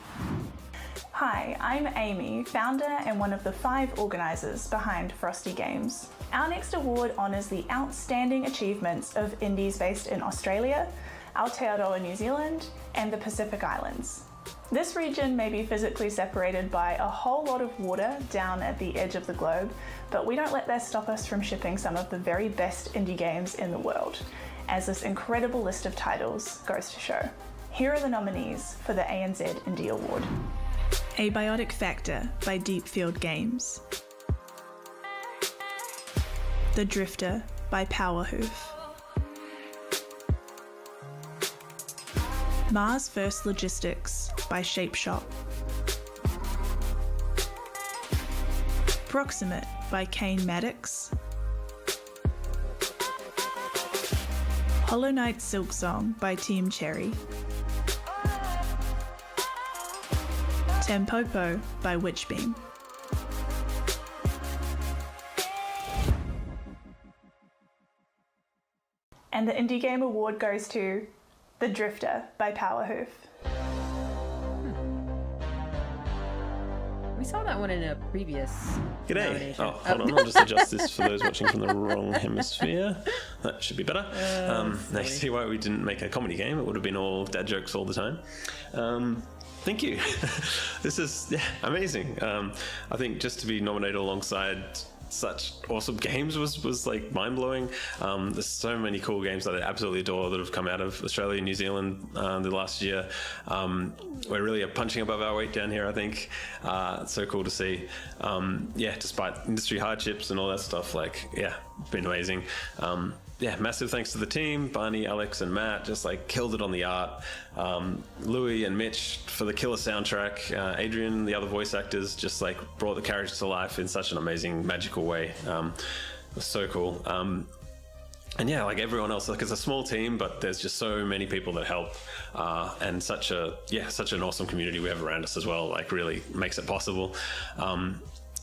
Speaker 9: Hi, I'm Amy, founder and one of the 5 organisers behind Frosty Games. Our next award honours the outstanding achievements of indies based in Australia, Aotearoa New Zealand, and the Pacific Islands. This region may be physically separated by a whole lot of water down at the edge of the globe, but we don't let that stop us from shipping some of the very best indie games in the world, as this incredible list of titles goes to show. Here are the nominees for the ANZ Indie Award. Abiotic Factor by Deepfield Games. The Drifter by Powerhoof. Mars First Logistics by Shapeshop. Proximate by Kane Maddox. Hollow Knight Silksong by Team Cherry. Tempopo by Witchbeam. And the Indie Game Award goes to The Drifter by Powerhoof.
Speaker 2: We saw that one in a previous
Speaker 10: G'day.
Speaker 2: nomination.
Speaker 10: Oh, hold on. I'll just adjust this for those watching from the wrong hemisphere. That should be better. Now you see why we didn't make a comedy game. It would have been all dad jokes all the time. Thank you. This is amazing. I think just to be nominated alongside such awesome games was like mind-blowing. There's so many cool games that I absolutely adore that have come out of Australia and New Zealand the last year. We're really punching above our weight down here, I think. It's so cool to see. Despite industry hardships and all that stuff, been amazing. Massive thanks to the team, Barney, Alex, and Matt, just killed it on the art. Louis and Mitch for the killer soundtrack. Adrian, the other voice actors, just brought the characters to life in such an amazing, magical way. It was so cool. Everyone else, it's a small team, but there's just so many people that help, and such an awesome community we have around us as well. Really makes it possible.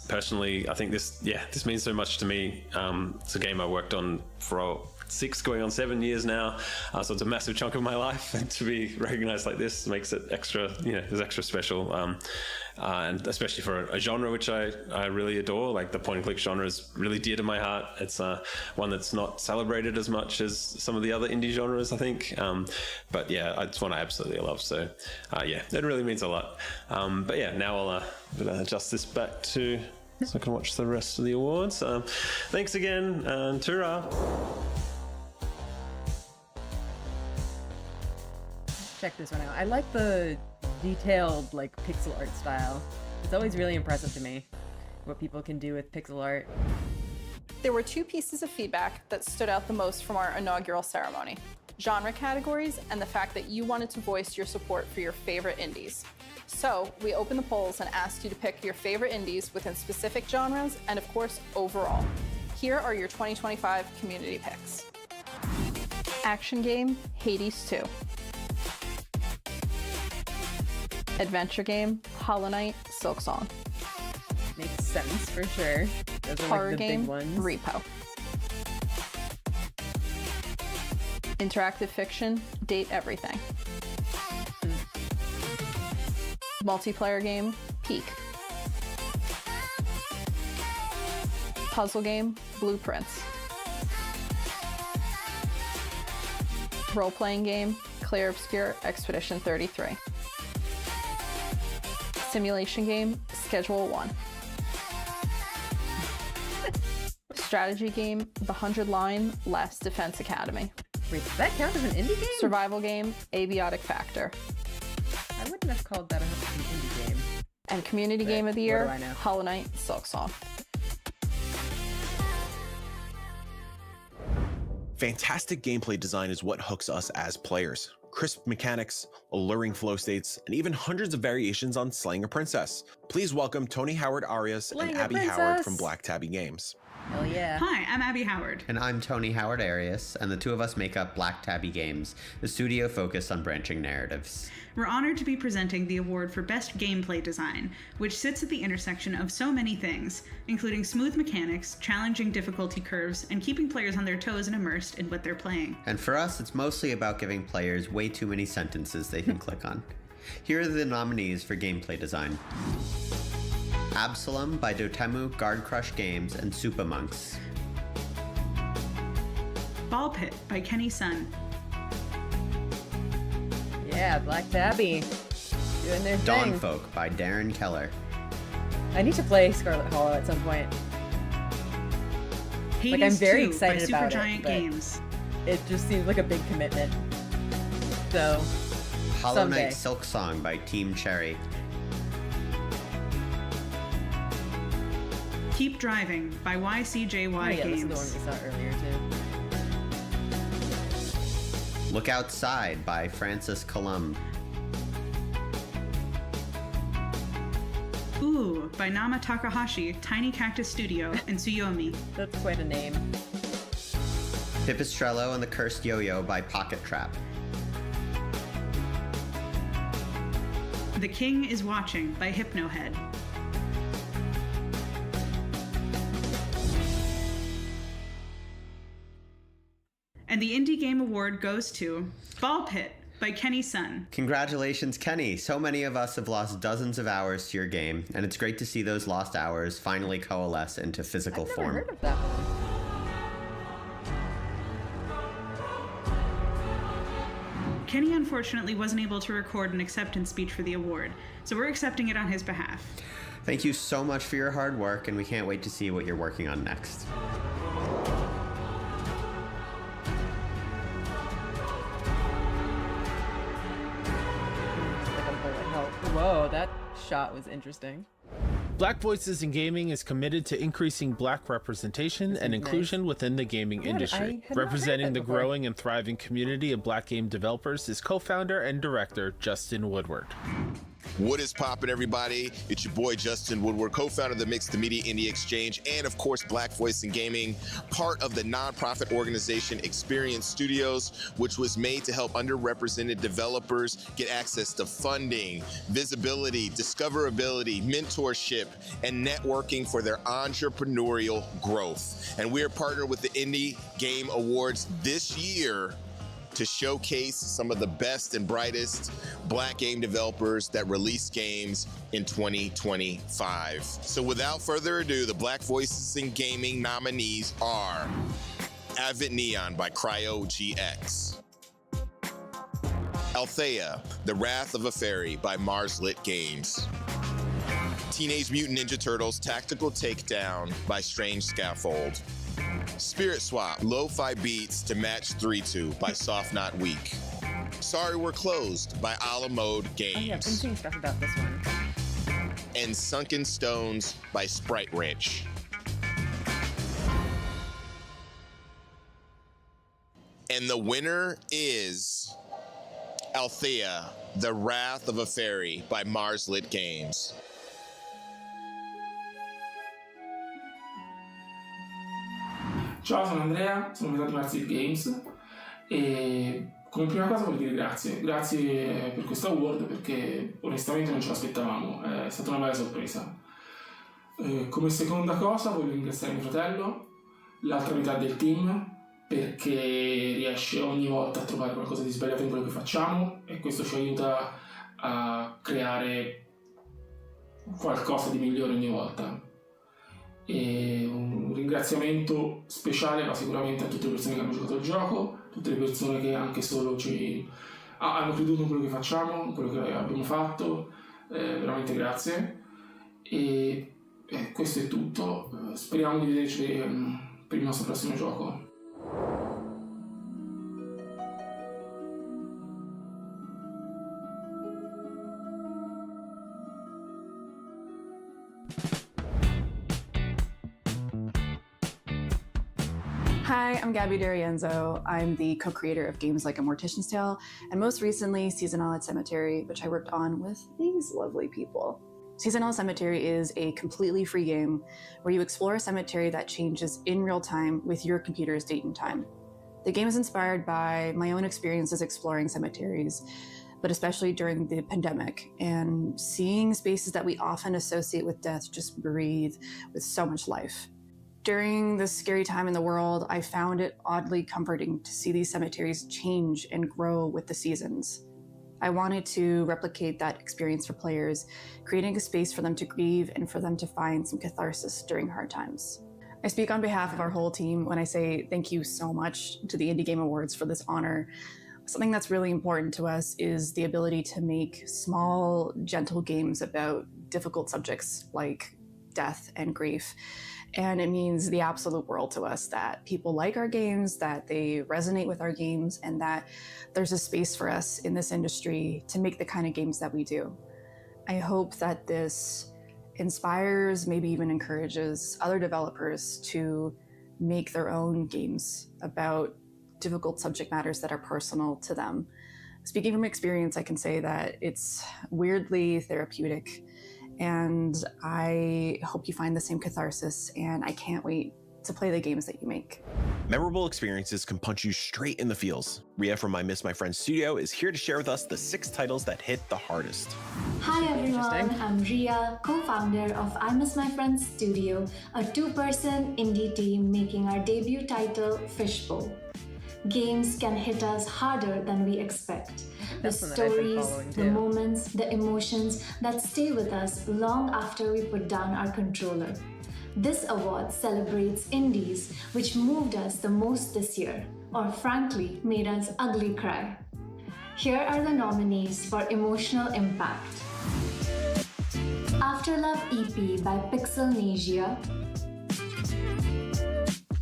Speaker 10: Personally, I think this means so much to me. It's a game I worked on for 6 going on 7 years now, so it's a massive chunk of my life, and to be recognized like this makes it extra, is extra special, and especially for a genre which I really adore. Like the point and click genre is really dear to my heart. It's one that's not celebrated as much as some of the other indie genres, I think, but yeah, it's one I absolutely love, so yeah, it really means a lot. But yeah, now I'll adjust this back to so I can watch the rest of the awards. Thanks again, and ta-ra!
Speaker 2: Check this one out. I like the detailed, like, pixel art style. It's always really impressive to me what people can do with pixel art.
Speaker 12: There were 2 pieces of feedback that stood out the most from our inaugural ceremony: genre categories and the fact that you wanted to voice your support for your favorite indies. So we opened the polls and asked you to pick your favorite indies within specific genres and, of course, overall. Here are your 2025 community picks. Action game, Hades 2. Adventure game, Hollow Knight, Silksong.
Speaker 2: Makes sense for sure. Those are
Speaker 12: Horror
Speaker 2: like the
Speaker 12: game,
Speaker 2: big ones.
Speaker 12: Repo. Interactive fiction, Date Everything. Multiplayer game, Peak. Puzzle game, Blueprints. Role-playing game, Clair Obscur Expedition 33. Simulation game, Schedule 1. Strategy game, The 100 Line Last Defense Academy.
Speaker 2: Wait, does that count as an indie game?
Speaker 12: Survival game, Abiotic Factor.
Speaker 2: I wouldn't have called that an indie game.
Speaker 12: And Community
Speaker 2: But
Speaker 12: Game of the
Speaker 2: what
Speaker 12: Year,
Speaker 2: do I know?
Speaker 12: Hollow Knight, Silksong.
Speaker 8: Fantastic gameplay design is what hooks us as players. Crisp mechanics, alluring flow states, and even hundreds of variations on slaying a princess. Please welcome Tony Howard Arias
Speaker 2: Slaying
Speaker 8: and
Speaker 2: a
Speaker 8: Abby Howard
Speaker 2: princess.
Speaker 8: from Black Tabby Games.
Speaker 2: Hell yeah.
Speaker 13: Hi, I'm Abby Howard.
Speaker 14: And I'm Tony Howard Arias, and the two of us make up Black Tabby Games, the studio focused on branching narratives.
Speaker 13: We're honored to be presenting the award for Best Gameplay Design, which sits at the intersection of so many things, including smooth mechanics, challenging difficulty curves, and keeping players on their toes and immersed in what they're playing.
Speaker 14: And for us, it's mostly about giving players way too many sentences they can click on. Here are the nominees for gameplay design. Absalom by Dotemu, Guard Crush Games, and Supa Monks.
Speaker 13: Ball Pit by Kenny Sun.
Speaker 2: Yeah, Black Tabby. Doing their thing.
Speaker 14: Dawnfolk by Darren Keller.
Speaker 2: I need to play Scarlet Hollow at some point.
Speaker 13: Hades
Speaker 2: I'm very
Speaker 13: 2
Speaker 2: excited
Speaker 13: by
Speaker 2: about
Speaker 13: Supergiant
Speaker 2: it, but
Speaker 13: Games.
Speaker 2: it just seems like a big commitment. So,
Speaker 14: Hollow
Speaker 2: someday.
Speaker 14: Knight Silksong by Team Cherry.
Speaker 13: Keep Driving by YCJY
Speaker 2: Oh, yeah, this is
Speaker 13: Games.
Speaker 2: the one we saw earlier too.
Speaker 14: Look Outside by Francis Columb.
Speaker 13: Ooh by Nama Takahashi, Tiny Cactus Studio, and Tsuyomi.
Speaker 2: That's quite a name.
Speaker 14: Pipistrello and the Cursed Yo-Yo by Pocket Trap.
Speaker 13: The King is Watching by Hypnohead. And the Indie Game Award goes to Ball Pit by Kenny Sun.
Speaker 14: Congratulations, Kenny. So many of us have lost dozens of hours to your game, and it's great to see those lost hours finally coalesce into physical form.
Speaker 2: Heard of that one.
Speaker 13: Kenny unfortunately wasn't able to record an acceptance speech for the award, so we're accepting it on his behalf.
Speaker 14: Thank you so much for your hard work, and we can't wait to see what you're working on next.
Speaker 2: Whoa, that shot was interesting.
Speaker 11: Black Voices in Gaming is committed to increasing Black representation and inclusion within the gaming
Speaker 2: I
Speaker 11: industry.
Speaker 2: had not heard
Speaker 11: Representing
Speaker 2: that
Speaker 11: the
Speaker 2: before.
Speaker 11: growing and thriving community of Black game developers is co-founder and director Justin Woodward.
Speaker 15: What is poppin', everybody? It's your boy Justin Woodward, co-founder of the Mixed Media Indie Exchange, and of course Black Voice in Gaming, part of the nonprofit organization Experience Studios, which was made to help underrepresented developers get access to funding, visibility, discoverability, mentorship, and networking for their entrepreneurial growth. And we are partnered with the Indie Game Awards this year to showcase some of the best and brightest Black game developers that release games in 2025. So without further ado, the Black Voices in Gaming nominees are Avid Neon by CryoGX, Althea, The Wrath of a Fairy by Marslit Games, Teenage Mutant Ninja Turtles Tactical Takedown by Strange Scaffold, Spirit Swap, Lo-Fi Beats to Match 3-2 by Soft Not Weak, Sorry We're Closed by A La Mode Games,
Speaker 2: Oh yeah, I've been seeing stuff about this one.
Speaker 15: and Sunken Stones by Sprite Ranch. And the winner is Althea, The Wrath of a Fairy by Marslit Games.
Speaker 16: Ciao, sono Andrea, sono metà di Marslit Games e come prima cosa voglio dire grazie per questo award perché onestamente non ce l'aspettavamo, è stata una bella sorpresa. Come seconda cosa voglio ringraziare mio fratello, l'altra metà del team, perché riesce ogni volta a trovare qualcosa di sbagliato in quello che facciamo e questo ci aiuta a creare qualcosa di migliore ogni volta. E un ringraziamento speciale va sicuramente a tutte le persone che hanno giocato al gioco, tutte le persone che anche solo hanno creduto in quello che facciamo, in quello che abbiamo fatto, veramente grazie. E questo è tutto, speriamo di vederci per il nostro prossimo gioco.
Speaker 17: Hi, I'm Gabby D'Arienzo. I'm the co-creator of games like A Mortician's Tale, and most recently, Seasonal at Cemetery, which I worked on with these lovely people. Seasonal Cemetery is a completely free game where you explore a cemetery that changes in real time with your computer's date and time. The game is inspired by my own experiences exploring cemeteries, but especially during the pandemic, and seeing spaces that we often associate with death just breathe with so much life. During this scary time in the world, I found it oddly comforting to see these cemeteries change and grow with the seasons. I wanted to replicate that experience for players, creating a space for them to grieve and for them to find some catharsis during hard times. I speak on behalf of our whole team when I say thank you so much to the Indie Game Awards for this honor. Something that's really important to us is the ability to make small, gentle games about difficult subjects like death and grief. And it means the absolute world to us that people like our games, that they resonate with our games, and that there's a space for us in this industry to make the kind of games that we do. I hope that this inspires, maybe even encourages other developers to make their own games about difficult subject matters that are personal to them. Speaking from experience, I can say that it's weirdly therapeutic, and I hope you find the same catharsis, and I can't wait to play the games that you make.
Speaker 8: Memorable experiences can punch you straight in the feels. Ria from I Miss My Friends Studio is here to share with us the 6 titles that hit the hardest.
Speaker 18: Hi everyone, I'm Ria, co-founder of I Miss My Friends Studio, a 2-person indie team making our debut title, Fishbowl. Games can hit us harder than we expect. The stories, the moments, the emotions that stay with us long after we put down our controller. This award celebrates indies which moved us the most this year, or frankly, made us ugly cry. Here are the nominees for emotional impact. Afterlove EP by Pixelnasia,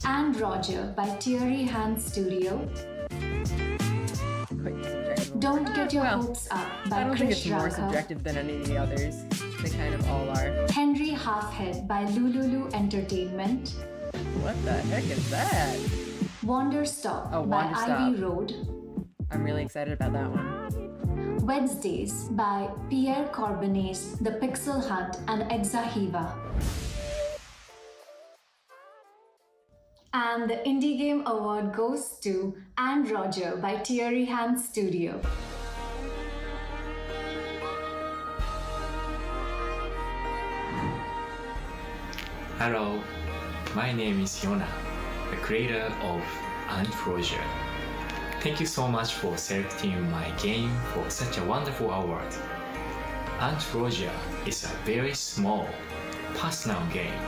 Speaker 18: And Roger by Thierry Hand Studio, Don't Get Your Hopes Up by
Speaker 2: I don't think it's
Speaker 18: Krish
Speaker 2: more
Speaker 18: Raka,
Speaker 2: subjective than any of the others. They kind of all are.
Speaker 18: Henry Halfhead by Lululu Entertainment,
Speaker 2: What the heck is that?
Speaker 18: Wanderstop
Speaker 2: Oh,
Speaker 18: by
Speaker 2: Wanderstop.
Speaker 18: Ivy Road,
Speaker 2: I'm really excited about that one.
Speaker 18: Wednesdays by Pierre Corbinet's The Pixel Hunt and Exahiva. And the Indie Game Award goes to And Roger by Thierry Hand Studio.
Speaker 1: Hello, my name is Yona, the creator of Ant Roger. Thank you so much for selecting my game for such a wonderful award. Ant Roger is a very small, personal game,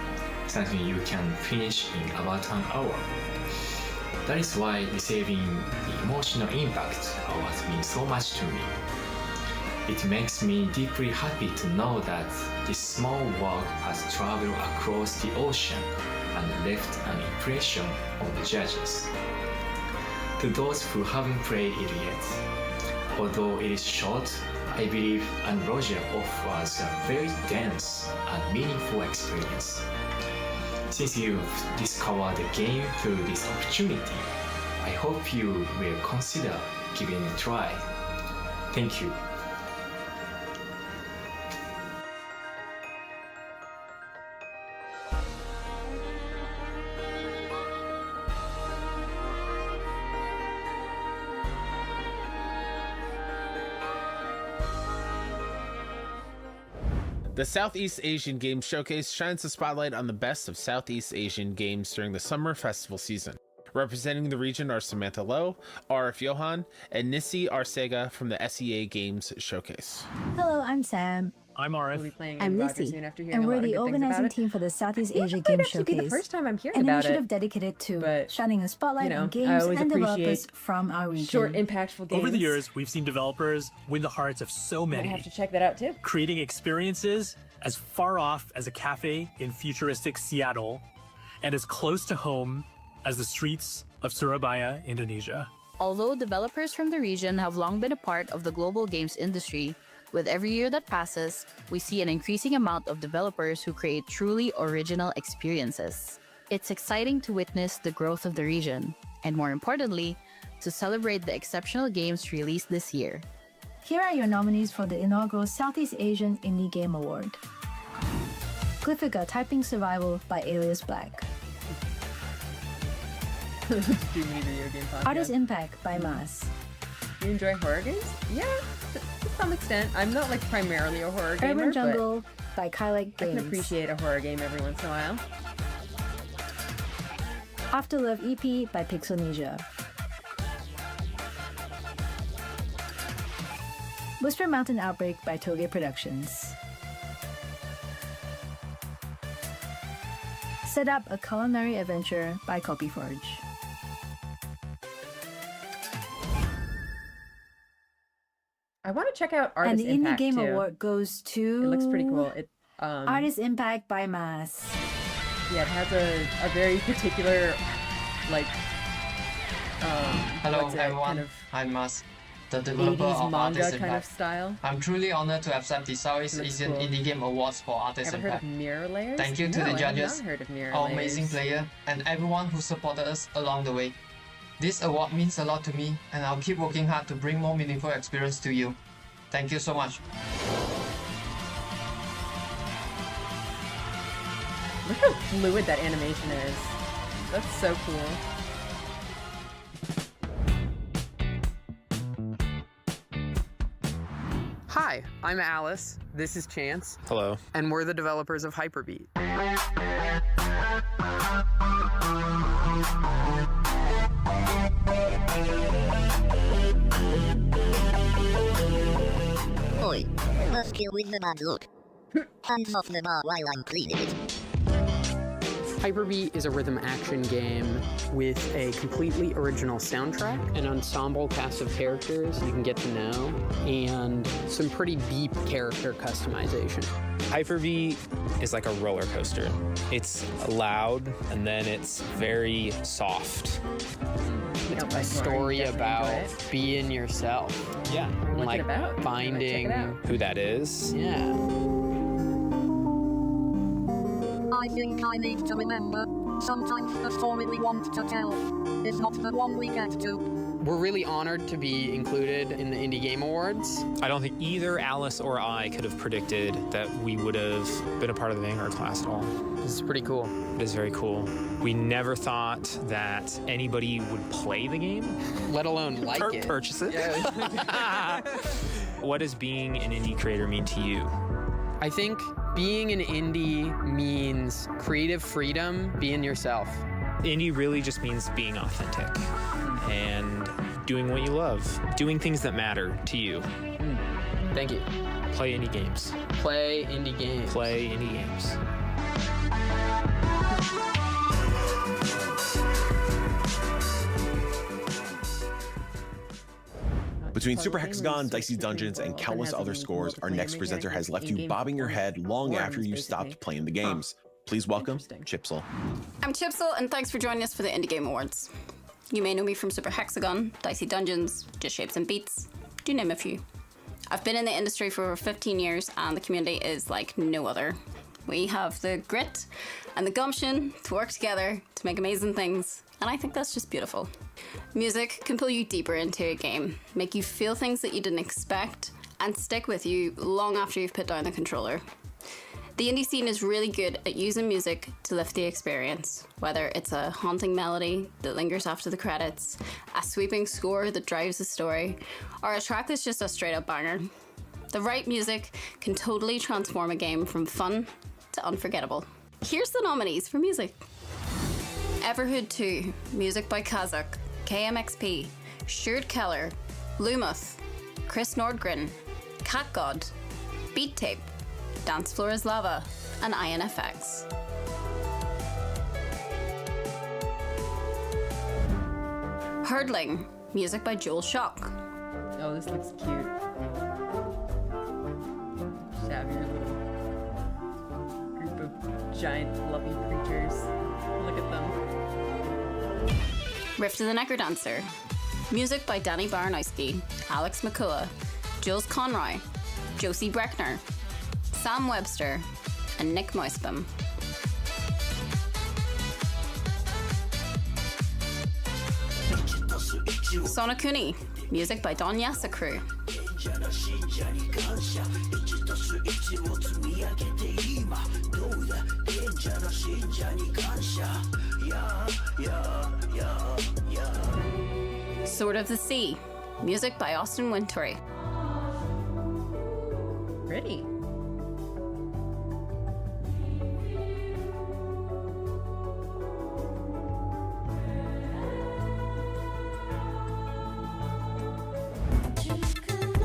Speaker 1: something you can finish in about an hour. That is why receiving the emotional impact award means so much to me. It makes me deeply happy to know that this small work has traveled across the ocean and left an impression on the judges. To those who haven't played it yet, although it is short, I believe And Roger offers a very dense and meaningful experience. Since you've discovered the game through this opportunity, I hope you will consider giving it a try. Thank you.
Speaker 11: The Southeast Asian Games Showcase shines the spotlight on the best of Southeast Asian games during the summer festival season. Representing the region are Samantha Lowe, RF Johan, and Nissi Arcega from the SEA Games Showcase.
Speaker 19: Hello, I'm Sam.
Speaker 20: I'm RF.
Speaker 19: I'm Nissi, and we're the organizing team for the Southeast Asia Games Showcase.
Speaker 2: The first time I'm hearing
Speaker 19: an
Speaker 2: about
Speaker 19: initiative
Speaker 2: it,
Speaker 19: dedicated to shining a spotlight on
Speaker 2: I
Speaker 19: games
Speaker 2: always
Speaker 19: and
Speaker 2: appreciate
Speaker 19: developers from our region.
Speaker 2: short, impactful games.
Speaker 20: Over the years, we've seen developers win the hearts of so many.
Speaker 2: I have to check that out too.
Speaker 20: Creating experiences as far off as a cafe in futuristic Seattle and as close to home as the streets of Surabaya, Indonesia.
Speaker 21: Although developers from the region have long been a part of the global games industry, with every year that passes, we see an increasing amount of developers who create truly original experiences. It's exciting to witness the growth of the region, and more importantly, to celebrate the exceptional games released this year.
Speaker 19: Here are your nominees for the inaugural Southeast Asian Indie Game Award. Glyphica Typing Survival by Alias Black.
Speaker 2: Too many video game podcasts.
Speaker 19: Artist Impact by Mas.
Speaker 2: You enjoy horror games? Yeah, to some extent. I'm not like primarily a horror gamer,
Speaker 19: Urban Jungle by Kylike Games.
Speaker 2: I can appreciate a horror game every once in a while.
Speaker 19: Afterlove EP by Pixelnesia. Whisper Mountain Outbreak by Toge Productions. Set Up a Culinary Adventure by Copyforge.
Speaker 2: I want to check out Artist
Speaker 19: And the
Speaker 2: Impact
Speaker 19: Indie Game
Speaker 2: too.
Speaker 19: Award goes to...
Speaker 2: It looks pretty cool.
Speaker 19: Artist Impact by Mas.
Speaker 2: Yeah, it has a very particular, like,
Speaker 22: Hello
Speaker 2: what's it,
Speaker 22: everyone,
Speaker 2: kind of
Speaker 22: I'm Mas, the developer
Speaker 2: 80s
Speaker 22: of
Speaker 2: manga
Speaker 22: Artist
Speaker 2: kind of
Speaker 22: Impact.
Speaker 2: style.
Speaker 22: I'm truly honored to accept the Southeast
Speaker 2: Looks
Speaker 22: Asian
Speaker 2: cool.
Speaker 22: Indie Game Awards for Artist
Speaker 2: Ever heard
Speaker 22: Impact.
Speaker 2: of Mirror Layers?
Speaker 22: Thank you to
Speaker 2: No,
Speaker 22: the
Speaker 2: I have
Speaker 22: judges,
Speaker 2: not heard of Mirror
Speaker 22: our
Speaker 2: Layers.
Speaker 22: amazing player, and everyone who supported us along the way. This award means a lot to me, and I'll keep working hard to bring more meaningful experience to you. Thank you so much.
Speaker 2: Look how fluid that animation is. That's so cool.
Speaker 26: Hi, I'm Alice. This is Chance.
Speaker 11: Hello.
Speaker 26: And we're the developers of Hyperbeat.
Speaker 27: Oi, must kill with the bad look. Hands off the bar while I'm cleaning it.
Speaker 26: Hyperbeat is a rhythm action game with a completely original soundtrack, an ensemble cast of characters you can get to know, and some pretty deep character customization.
Speaker 28: Hyper-V is like a roller coaster. It's loud and then it's very soft. It's a story about being yourself. Yeah. And
Speaker 2: What's
Speaker 28: like
Speaker 2: it about?
Speaker 28: finding who that is.
Speaker 26: Yeah.
Speaker 27: I think I need to remember. Sometimes the story we want to tell is not the one we get to.
Speaker 26: we're really honored to be included in the Indie Game Awards.
Speaker 28: I don't think either Alice or I could have predicted that we would have been a part of the Vanguard class at all.
Speaker 26: This is pretty cool.
Speaker 28: It is very cool. We never thought that anybody would play the game,
Speaker 26: let alone like it.
Speaker 28: Purchase it.
Speaker 26: Yeah.
Speaker 28: What does being an indie creator mean to you?
Speaker 26: I think being an indie means creative freedom, being yourself.
Speaker 28: Indie really just means being authentic and doing what you love, doing things that matter to you.
Speaker 26: Thank you.
Speaker 28: Play indie games.
Speaker 26: Play indie games.
Speaker 28: Play indie games.
Speaker 8: Between Super Hexagon, Dicey Dungeons, and countless other scores, our next presenter has left you bobbing your head long after you stopped playing the games. Please welcome Chipsel.
Speaker 3: I'm Chipsel, and thanks for joining us for the Indie Game Awards. You may know me from Super Hexagon, Dicey Dungeons, Just Shapes and Beats, to name a few. I've been in the industry for over 15 years, and the community is like no other. We have the grit and the gumption to work together to make amazing things, and I think that's just beautiful. Music can pull you deeper into a game, make you feel things that you didn't expect, and stick with you long after you've put down the controller. The indie scene is really good at using music to lift the experience, whether it's a haunting melody that lingers after the credits, a sweeping score that drives the story, or a track that's just a straight up banger. The right music can totally transform a game from fun to unforgettable. Here's the nominees for music. Everhood 2, music by Kazakh, KMXP, Sjoerd Keller, Lumoth, Chris Nordgren, Cat God, Beat Tape, Dance Floor is Lava, and INFX. Hurdling, music by Joel Shock.
Speaker 2: Oh, this looks cute. Just have your little group of giant fluffy creatures. Look at them.
Speaker 3: Rift of the Necrodancer, music by Danny Baranowski, Alex McCullough, Jules Conroy, Josie Breckner, Sam Webster, and Nick Moisbum. Sonokuni, music by Don Yasakru. Sword of the Sea, music by Austin Wintory.
Speaker 2: Pretty.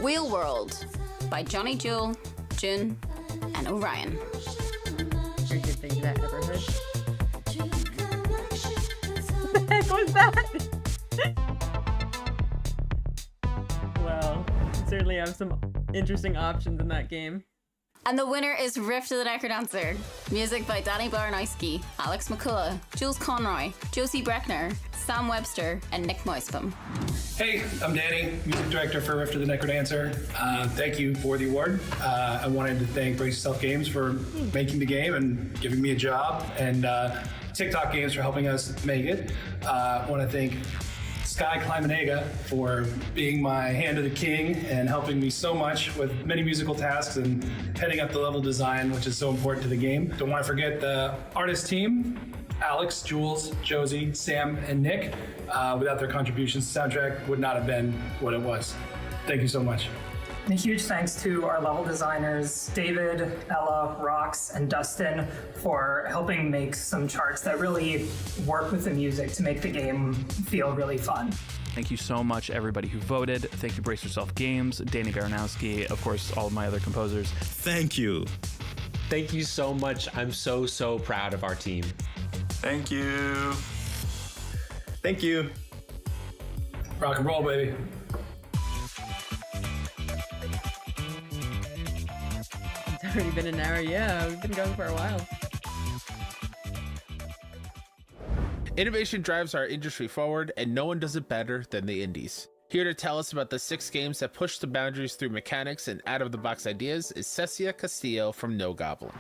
Speaker 3: Wheel World by Johnny Jewel, June, and Orion.
Speaker 2: Very good thing that ever heard. What the heck was that? Well, certainly have some interesting options in that game.
Speaker 3: And the winner is Rift of the Necrodancer. Music by Danny Baranowski, Alex McCullough, Jules Conroy, Josie Breckner, Sam Webster, and Nick Moisbum.
Speaker 4: Hey, I'm Danny, music director for Rift of the Necrodancer. Thank you for the award. I wanted to thank Brace Yourself Games for making the game and giving me a job, and TikTok Games for helping us make it. I want to thank Sky Climenega for being my hand of the king and helping me so much with many musical tasks and heading up the level design, which is so important to the game. Don't want to forget the artist team, Alex, Jules, Josie, Sam, and Nick. Without their contributions, the soundtrack would not have been what it was. Thank you so much.
Speaker 5: And a huge thanks to our level designers, David, Ella, Rox, and Dustin, for helping make some charts that really work with the music to make the game feel really fun.
Speaker 6: Thank you so much, everybody who voted. Thank you, Brace Yourself Games, Danny Baranowski, of course, all of my other composers.
Speaker 7: Thank you.
Speaker 23: Thank you so much. I'm so proud of our team.
Speaker 7: Thank you.
Speaker 4: Thank you. Rock and roll, baby.
Speaker 2: It's already been an hour. Yeah, we've been going for a while.
Speaker 11: Innovation drives our industry forward, and no one does it better than the indies. Here to tell us about the 6 games that push the boundaries through mechanics and out-of-the-box ideas is Cecia Castillo from No Goblin.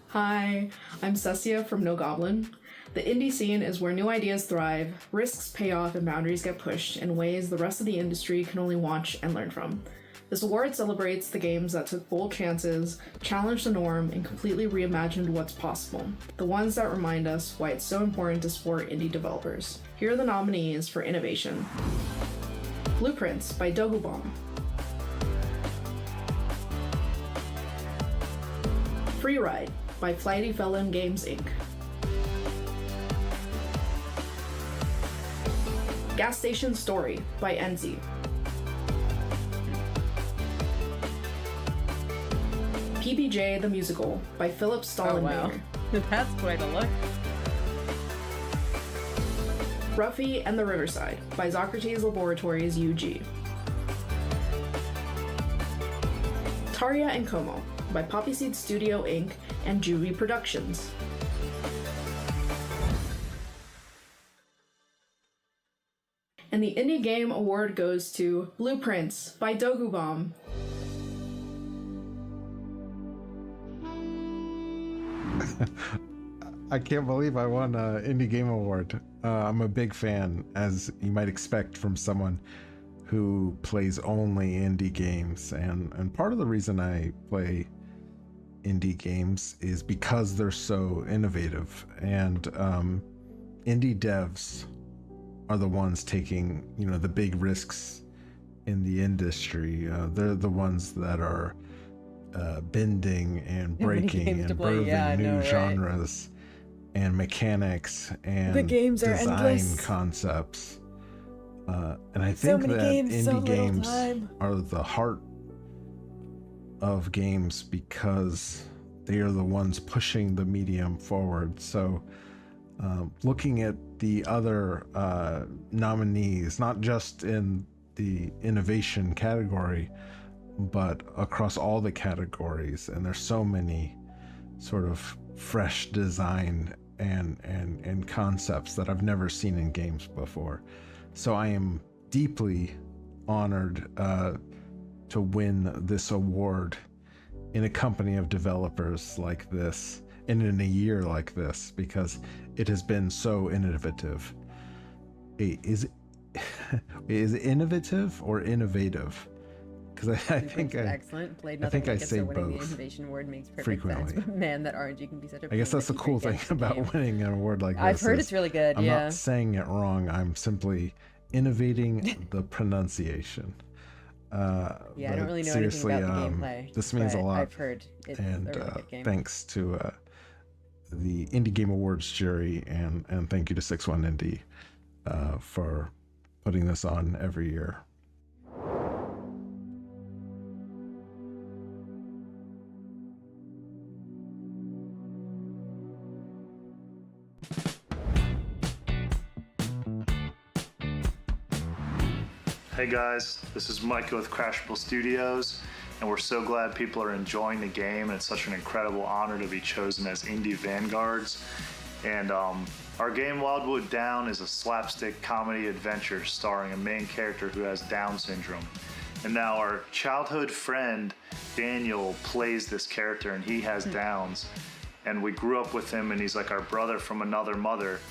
Speaker 24: Hi, I'm Cecia from No Goblin.
Speaker 9: The indie scene is where new ideas thrive, risks pay off, and boundaries get pushed in ways the rest of the industry can only watch and learn from. This award celebrates the games that took bold chances, challenged the norm, and completely reimagined what's possible. The ones that remind us why it's so important to support indie developers. Here are the nominees for innovation. Blueprints by Dogubomb. Free Ride by Flighty Felon Games Inc. Gas Station Story by Enzi. PBJ the Musical by Philip Stallenmayer.
Speaker 2: Oh, wow. That's quite a look.
Speaker 9: Ruffy and the Riverside by Socrates Laboratories UG. Tarja and Como by Poppyseed Studio Inc. and Juvie Productions. And the Indie Game Award goes to Blueprints by Dogubomb.
Speaker 10: I can't believe I won an Indie Game Award. I'm a big fan, as you might expect from someone who plays only indie games. And part of the reason I play indie games is because they're so innovative. And indie devs are the ones taking, the big risks in the industry. They're the ones that are bending and breaking and birthing new genres and mechanics and
Speaker 2: the games are
Speaker 10: design
Speaker 2: endless.
Speaker 10: Concepts. And I
Speaker 2: So
Speaker 10: think
Speaker 2: many
Speaker 10: that
Speaker 2: games, so
Speaker 10: indie
Speaker 2: little
Speaker 10: games
Speaker 2: time.
Speaker 10: are the heart of games because they are the ones pushing the medium forward. So looking at the other nominees, not just in the innovation category, but across all the categories, and there's so many sort of fresh design and concepts that I've never seen in games before. So I am deeply honored to win this award in a company of developers like this and in a year like this, because it has been so innovative. Is it innovative or innovative? Because I think
Speaker 2: excellent. Played
Speaker 10: I
Speaker 2: nothing
Speaker 10: think I
Speaker 2: like it,
Speaker 10: say
Speaker 2: so winning the
Speaker 10: both
Speaker 2: Innovation Award makes perfect
Speaker 10: frequently.
Speaker 2: sense. But man, that RNG can be such a
Speaker 10: I guess that's the cool thing about winning an award like this.
Speaker 2: I've heard
Speaker 10: is
Speaker 2: it's really good,
Speaker 10: I'm
Speaker 2: yeah.
Speaker 10: not saying it wrong. I'm simply innovating the pronunciation.
Speaker 2: I don't really know anything about the gameplay.
Speaker 10: This means a
Speaker 2: but
Speaker 10: lot.
Speaker 2: I've heard it's
Speaker 10: and
Speaker 2: a really good game.
Speaker 10: thanks to the Indie Game Awards jury, and thank you to 6-1 Indie for putting this on every year.
Speaker 12: Hey guys, this is Micah with Crashable Studios, and we're so glad people are enjoying the game, and it's such an incredible honor to be chosen as Indie Vanguards. And our game Wildwood Down is a slapstick comedy adventure starring a main character who has Down syndrome. And now our childhood friend Daniel plays this character, and he has Downs. And we grew up with him, and he's like our brother from another mother.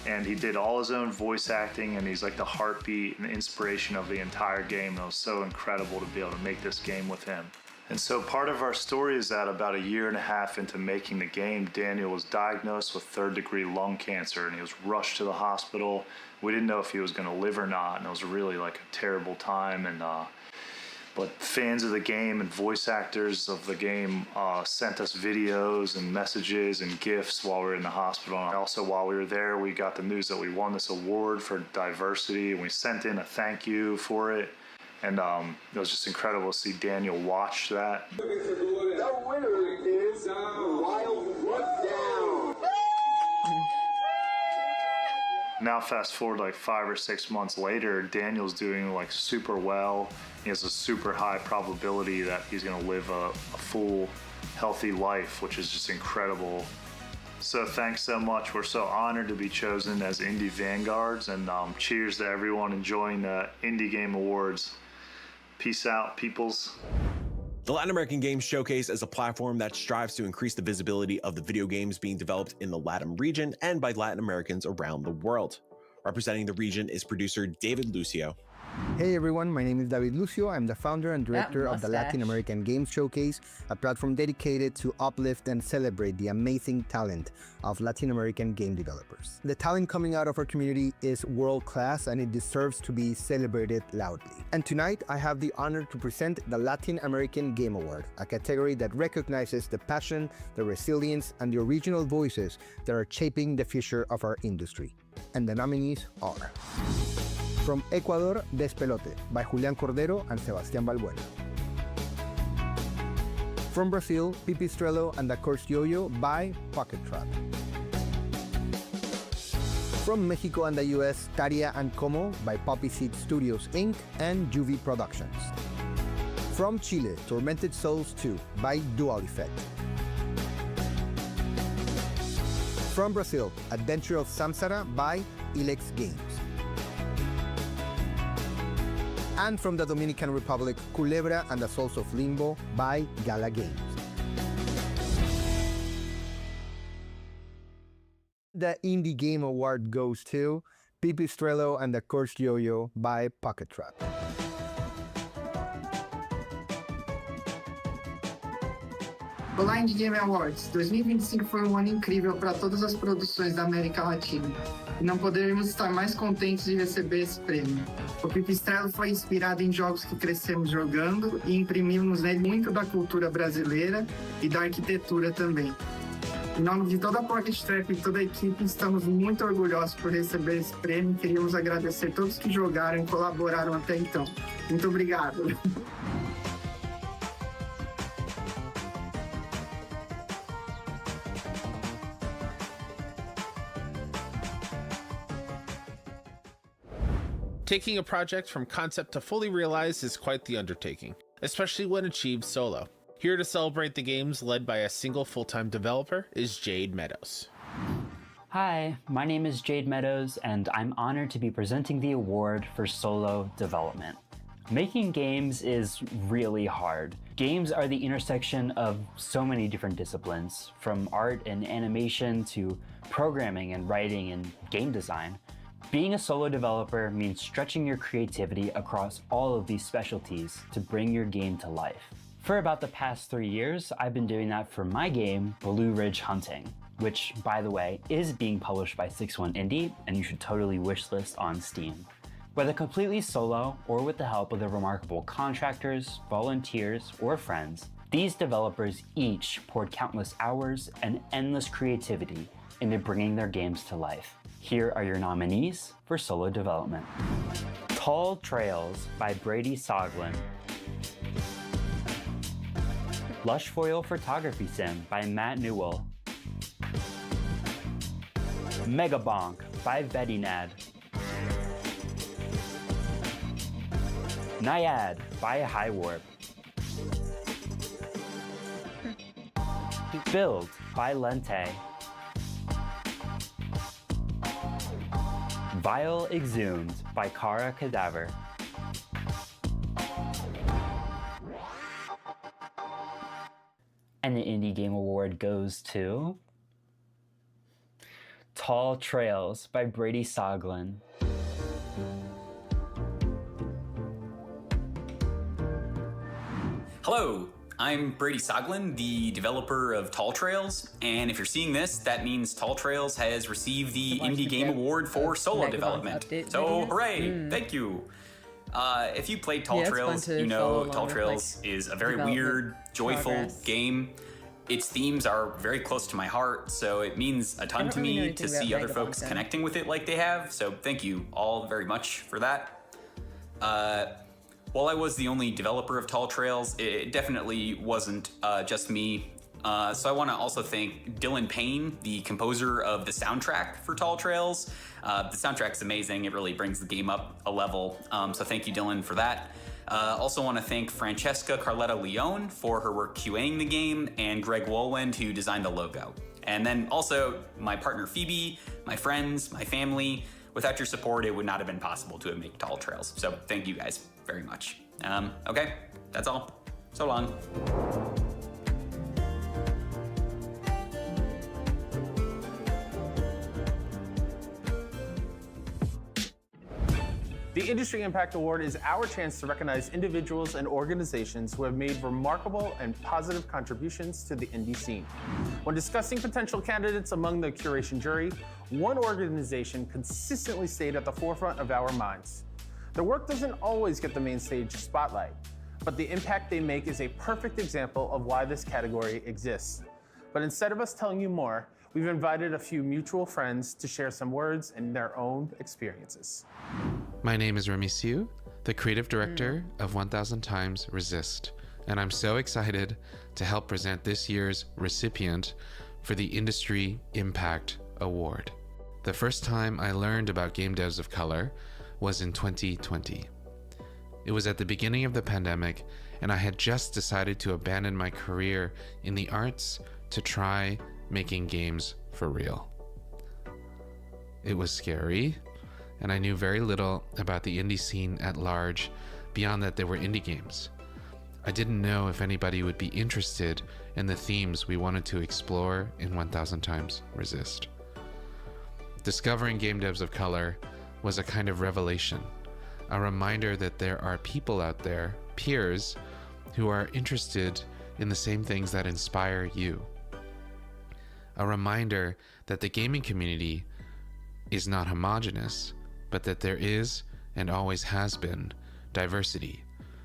Speaker 12: And he did all his own voice acting, and he's like the heartbeat and the inspiration of the entire game. It was so incredible to be able to make this game with him. And so part of our story is that about 1.5 years into making the game, Daniel was diagnosed with 3rd-degree lung cancer, and he was rushed to the hospital. We didn't know if he was going to live or not, and it was really like a terrible time. And but fans of the game and voice actors of the game sent us videos and messages and gifts while we were in the hospital. And also while we were there, we got the news that we won this award for diversity, and we sent in a thank you for it. And it was just incredible to see Daniel watch that.
Speaker 13: The winner is Wildwood Down.
Speaker 12: Now fast forward like 5 or 6 months later, Daniel's doing like super well. He has a super high probability that he's gonna live a full, healthy life, which is just incredible. So thanks so much. We're so honored to be chosen as Indie Vanguards, and cheers to everyone enjoying the Indie Game Awards. Peace out, peoples.
Speaker 8: The Latin American Games Showcase is a platform that strives to increase the visibility of the video games being developed in the LATAM region and by Latin Americans around the world. Representing the region is producer David Lucio.
Speaker 1: Hey everyone, my name is David Lucio. I'm the founder and director of the Latin American Games Showcase, a platform dedicated to uplift and celebrate the amazing talent of Latin American game developers. The talent coming out of our community is world-class and it deserves to be celebrated loudly. And tonight, I have the honor to present the Latin American Game Award, a category that recognizes the passion, the resilience, and the original voices that are shaping the future of our industry. And the nominees are: from Ecuador, Despelote by Julián Cordero and Sebastián Balbuena. From Brazil, Pipistrello and the Cursed Yo-Yo by Pocket Trap. From Mexico and the US, Taria and Como by Poppy Seed Studios Inc. and Juvi Productions. From Chile, Tormented Souls 2 by Dual Effect. From Brazil, Adventure of Samsara by Ilex Games. And from the Dominican Republic, Culebra and the Souls of Limbo by Gala Games. The Indie Game Award goes to Pipistrello and the Cursed Yo-Yo by Pocket Trap.
Speaker 14: Olá, Indie Game Awards. 2025 foi um ano incrível para todas as produções da América Latina. E não poderíamos estar mais contentes de receber esse prêmio. O Pipistrello foi inspirado em jogos que crescemos jogando e imprimimos nele muito da cultura brasileira e da arquitetura também. Em nome de toda a Pocket Trap e toda a equipe, estamos muito orgulhosos por receber esse prêmio e queríamos agradecer a todos que jogaram e colaboraram até então. Muito obrigado.
Speaker 11: Taking a project from concept to fully realized is quite the undertaking, especially when achieved solo. Here to celebrate the games led by a single full-time developer is Jade Meadows.
Speaker 15: Hi, my name is Jade Meadows, and I'm honored to be presenting the award for solo development. Making games is really hard. Games are the intersection of so many different disciplines, from art and animation to programming and writing and game design. Being a solo developer means stretching your creativity across all of these specialties to bring your game to life. For about the past 3 years, I've been doing that for my game, Blue Ridge Hunting, which, by the way, is being published by 6-1 Indie, and you should totally wishlist on Steam. Whether completely solo or with the help of the remarkable contractors, volunteers, or friends, these developers each poured countless hours and endless creativity into bringing their games to life. Here are your nominees for solo development. Tall Trails by Brady Soglin. Lush Foil Photography Sim by Matt Newell. Mega Bonk by Betty Nad. Naiad by High Warp. Build by Lente. Vile Exhumed by Kara Cadaver. And the Indie Game Award goes to Tall Trails by Brady Soglin.
Speaker 16: Hello, I'm Brady Soglin, the developer of Tall Trails, and if you're seeing this, that means Tall Trails has received the Indie Game Award for solo development. So hooray, thank you. If you played Tall Trails, you know Tall Trails is a very weird, joyful game. Its themes are very close to my heart, so it means a ton to me to see other folks connecting with it like they have, so thank you all very much for that. While I was the only developer of Tall Trails, it definitely wasn't just me. So I want to also thank Dylan Payne, the composer of the soundtrack for Tall Trails. The soundtrack's amazing. It really brings the game up a level. So thank you, Dylan, for that. Also want to thank Francesca Carletta Leone for her work QAing the game, and Greg Wolwind, who designed the logo. And then also my partner Phoebe, my friends, my family. Without your support, it would not have been possible to make Tall Trails. So thank you guys very much. Okay, that's all. So long.
Speaker 11: The Industry Impact Award is our chance to recognize individuals and organizations who have made remarkable and positive contributions to the indie scene. When discussing potential candidates among the curation jury, one organization consistently stayed at the forefront of our minds. Their work doesn't always get the main stage spotlight, but the impact they make is a perfect example of why this category exists. But instead of us telling you more, we've invited a few mutual friends to share some words and their own experiences.
Speaker 17: My name is Remy Siu, the creative director of 1000 Times Resist, and I'm so excited to help present this year's recipient for the Industry Impact Award. The first time I learned about game devs of color was in 2020. It was at the beginning of the pandemic, and I had just decided to abandon my career in the arts to try making games for real. It was scary, and I knew very little about the indie scene at large, beyond that there were indie games. I didn't know if anybody would be interested in the themes we wanted to explore in 1000 Times Resist. Discovering game devs of color was a kind of revelation, a reminder that there are people out there, peers, who are interested in the same things that inspire you. A reminder that the gaming community is not homogenous, but that there is, and always has been, diversity,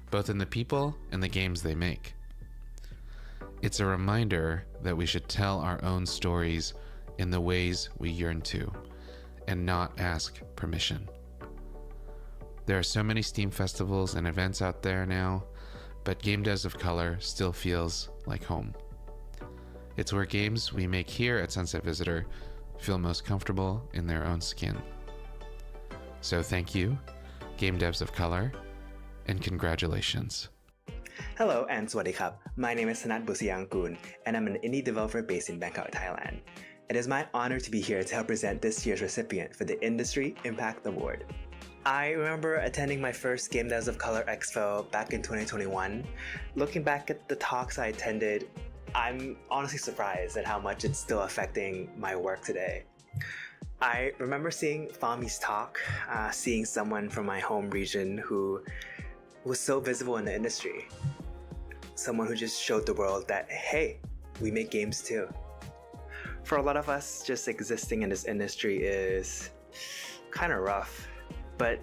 Speaker 17: both in the people and the games they make. It's a reminder that we should tell our own stories in the ways we yearn to, and not ask permission. There are so many Steam festivals and events out there now, but Game Devs of Color still feels like home. It's where games we make here at Sunset Visitor feel most comfortable in their own skin. So thank you, Game Devs of Color, and congratulations.
Speaker 18: Hello and Swadee Krap. My name is Sanat Busiyangkun, and I'm an indie developer based in Bangkok, Thailand. It is my honor to be here to help present this year's recipient for the Industry Impact Award. I remember attending my first Game Devs of Color Expo back in 2021. Looking back at the talks I attended, I'm honestly surprised at how much it's still affecting my work today. I remember seeing Fami's talk, seeing someone from my home region who was so visible in the industry. Someone who just showed the world that, hey, we make games too. For a lot of us, just existing in this industry is kind of rough, but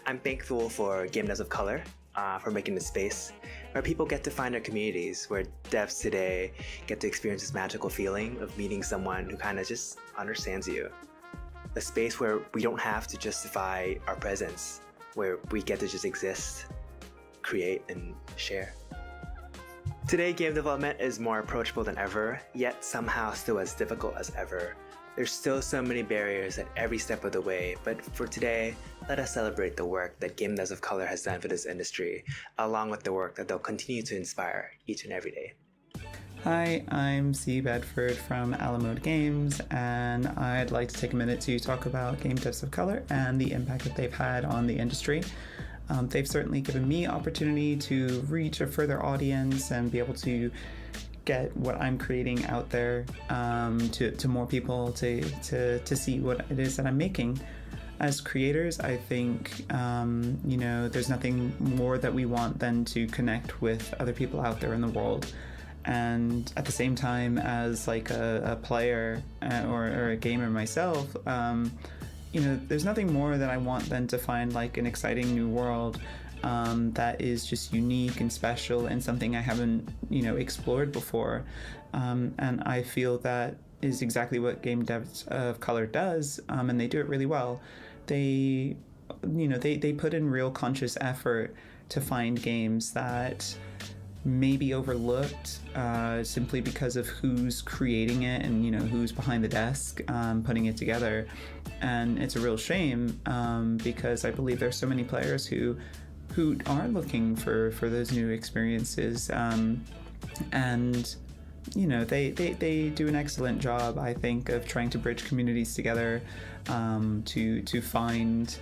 Speaker 18: I'm thankful for Game Devs of Color for making the space where people get to find their communities, where devs today get to experience this magical feeling of meeting someone who kind of just understands you. A space where we don't have to justify our presence, where we get to just exist, create, and share. Today, game development is more approachable than ever, yet somehow still as difficult as ever. There's still so many barriers at every step of the way, but for today, let us celebrate the work that Game Devs of Color has done for this industry, along with the work that they'll continue to inspire each and every day.
Speaker 19: Hi, I'm C. Bedford from Alamode Games, and I'd like to take a minute to talk about Game Devs of Color and the impact that they've had on the industry. They've certainly given me opportunity to reach a further audience and be able to get what I'm creating out there to more people to see what it is that I'm making. As creators, I think, there's nothing more that we want than to connect with other people out there in the world. And at the same time, as like a player or a gamer myself, there's nothing more that I want than to find like an exciting new world that is just unique and special and something I haven't, explored before. And I feel that is exactly what Game Devs of Color does, and they do it really well. They put in real conscious effort to find games that may be overlooked simply because of who's creating it and who's behind the desk putting it together. And it's a real shame because I believe there's so many players who are looking for those new experiences, and they do an excellent job, I think, of trying to bridge communities together to find,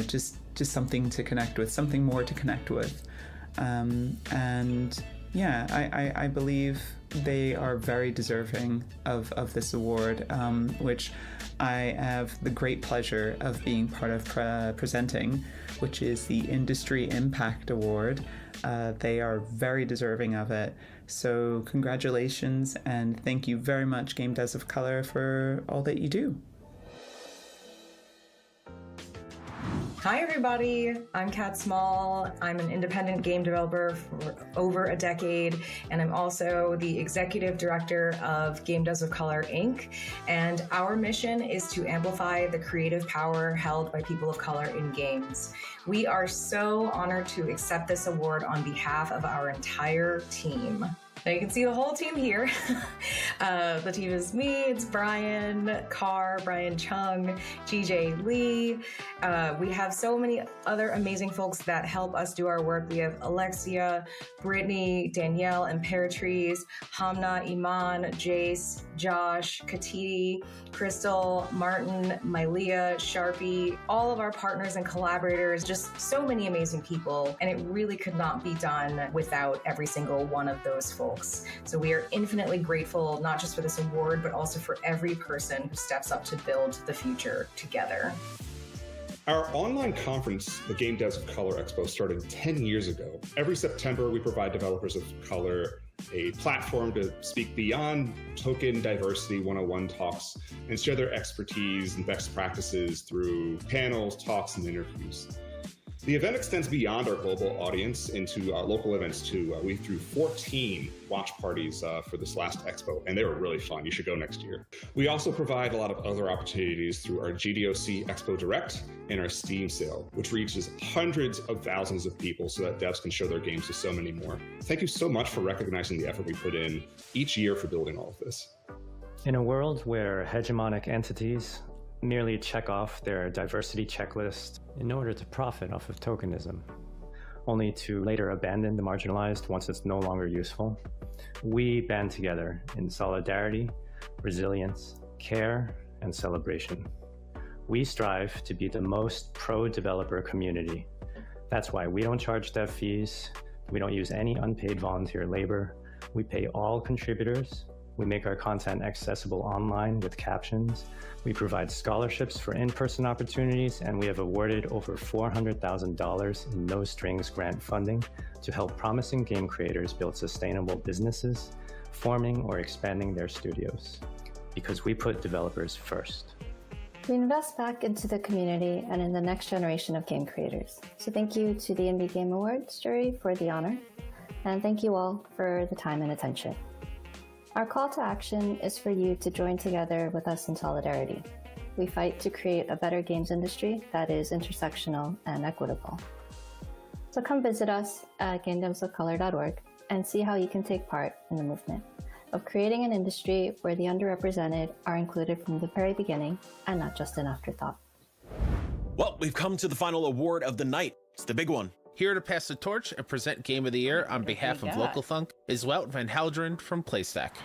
Speaker 19: just something to connect with, something more to connect with. And yeah, I believe they are very deserving of this award, which I have the great pleasure of being part of presenting, which is the Industry Impact Award. They are very deserving of it. So congratulations, and thank you very much, Game Devs of Color, for all that you do.
Speaker 20: Hi everybody, I'm Kat Small. I'm an independent game developer for over a decade, and I'm also the executive director of Game Devs of Color, Inc. And our mission is to amplify the creative power held by people of color in games. We are so honored to accept this award on behalf of our entire team. Now you can see the whole team here. The team is me, it's Brian Carr, Brian Chung, GJ Lee. We have so many other amazing folks that help us do our work. We have Alexia, Brittany, Danielle, Imperatrice, Hamna, Iman, Jace, Josh, Katiti, Crystal, Martin, Mylea, Sharpie, all of our partners and collaborators, just so many amazing people. And it really could not be done without every single one of those folks. So we are infinitely grateful, not just for this award, but also for every person who steps up to build the future together.
Speaker 21: Our online conference, the Game Devs of Color Expo, started 10 years ago. Every September, we provide developers of color a platform to speak beyond token diversity 101 talks and share their expertise and best practices through panels, talks, and interviews. The event extends beyond our global audience into local events too. We threw 14 watch parties for this last expo, and they were really fun. You should go next year. We also provide a lot of other opportunities through our GDOC Expo Direct and our Steam sale, which reaches hundreds of thousands of people so that devs can show their games to so many more. Thank you so much for recognizing the effort we put in each year for building all of this.
Speaker 22: In a world where hegemonic entities merely check off their diversity checklist in order to profit off of tokenism, only to later abandon the marginalized once it's no longer useful, we band together in solidarity, resilience, care, and celebration. We strive to be the most pro-developer community. That's why we don't charge dev fees, we don't use any unpaid volunteer labor, we pay all contributors, we make our content accessible online with captions, we provide scholarships for in-person opportunities, and we have awarded over $400,000 in no-strings grant funding to help promising game creators build sustainable businesses, forming or expanding their studios. Because we put developers first.
Speaker 24: We invest back into the community and in the next generation of game creators. So thank you to the Indie Game Awards jury for the honor, and thank you all for the time and attention. Our call to action is for you to join together with us in solidarity. We fight to create a better games industry that is intersectional and equitable. So come visit us at gamedevsofcolor.org and see how you can take part in the movement of creating an industry where the underrepresented are included from the very beginning and not just an afterthought.
Speaker 8: Well, we've come to the final award of the night. It's the big one.
Speaker 11: Here to pass the torch and present Game of the Year on behalf of Local Thunk is Wout van Halderen from PlayStack.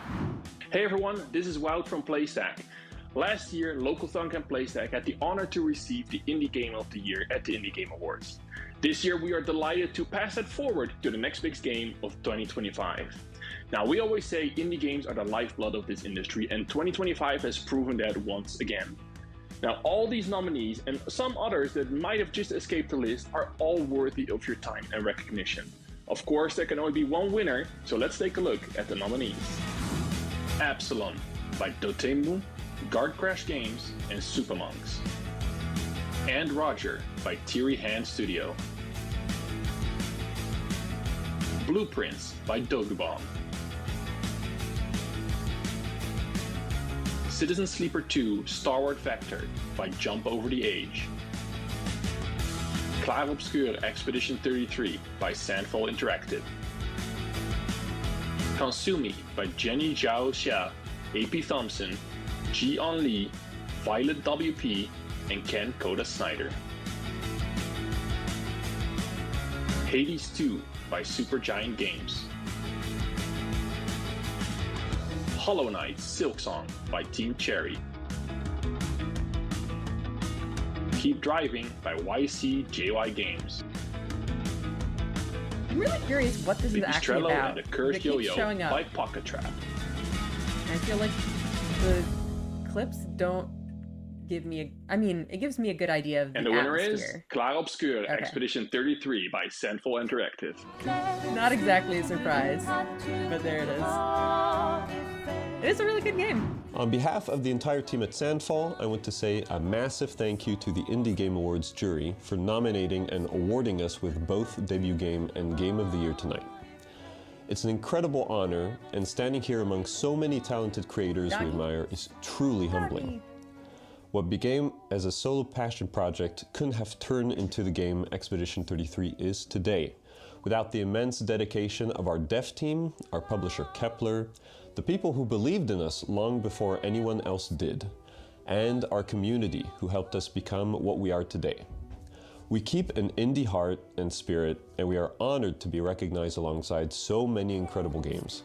Speaker 25: Hey everyone, this is Wout from PlayStack. Last year, Local Thunk and PlayStack had the honor to receive the Indie Game of the Year at the Indie Game Awards. This year, we are delighted to pass it forward to the next big game of 2025. Now, we always say indie games are the lifeblood of this industry, and 2025 has proven that once again. Now, all these nominees and some others that might have just escaped the list are all worthy of your time and recognition. Of course, there can only be one winner, so let's take a look at the nominees. Absalom by Dotemu, Guard Crash Games, and Supermonks. And Roger by Thierry Hand Studio. Blueprints by Dogubomb. Citizen Sleeper 2 Starward Vector by Jump Over the Age. Clair Obscur Expedition 33 by Sandfall Interactive. Consumi by Jenny Zhao Xia, AP Thompson, Ji-On Lee, Violet WP, and Ken Koda Snyder. Hades 2 by Supergiant Games. Hollow Knight Silksong by Team Cherry. Keep Driving by YCJY Games.
Speaker 2: I'm really curious what this is actually
Speaker 25: Pipistrello
Speaker 2: about.
Speaker 25: and the Cursed
Speaker 2: It keeps
Speaker 25: Yo-Yo
Speaker 2: showing up.
Speaker 25: by Pocket Trap.
Speaker 2: I feel like the clips don't give me a... I mean, it gives me a good idea of
Speaker 25: And
Speaker 2: the
Speaker 25: the winner
Speaker 2: atmosphere.
Speaker 25: is Klaar Obscure
Speaker 2: Okay.
Speaker 25: Expedition 33 by Sandful Interactive.
Speaker 2: Not exactly a surprise, but there it is. It is a really good game.
Speaker 8: On behalf of the entire team at Sandfall, I want to say a massive thank you to the Indie Game Awards jury for nominating and awarding us with both Debut Game and Game of the Year tonight. It's an incredible honor, and standing here among so many talented creators we admire is truly humbling. What began as a solo passion project couldn't have turned into the game Expedition 33 is today, without the immense dedication of our dev team, our publisher Kepler, the people who believed in us long before anyone else did, and our community who helped us become what we are today. We keep an indie heart and spirit, and we are honored to be recognized alongside so many incredible games.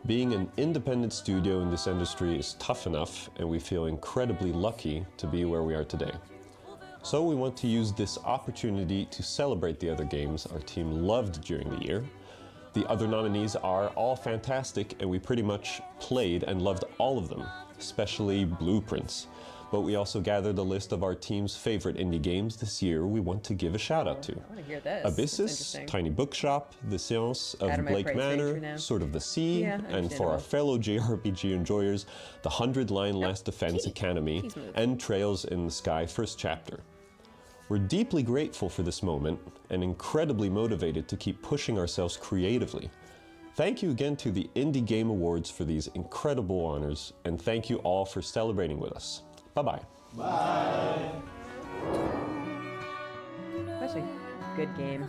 Speaker 8: Being an independent studio in this industry is tough enough, and we feel incredibly lucky to be where we are today. So we want to use this opportunity to celebrate the other games our team loved during the year. The other nominees are all fantastic, and we pretty much played and loved all of them, especially Blueprints. But we also gathered a list of our team's favorite indie games this year we want to give a shout out to.
Speaker 2: I want to hear this.
Speaker 8: Abyssus, Tiny Bookshop, The Seance of
Speaker 2: Out of my
Speaker 8: Blake
Speaker 2: praise range for
Speaker 8: Manor,
Speaker 2: now.
Speaker 8: Sword of the Sea,
Speaker 2: Yeah,
Speaker 8: and for our
Speaker 2: understandable.
Speaker 8: fellow JRPG enjoyers, The 100-Line Last Defense Academy,
Speaker 2: Please move.
Speaker 8: and Trails in the Sky First Chapter. We're deeply grateful for this moment and incredibly motivated to keep pushing ourselves creatively. Thank you again to the Indie Game Awards for these incredible honors, and thank you all for celebrating with us. Bye-bye.
Speaker 2: That's a good game.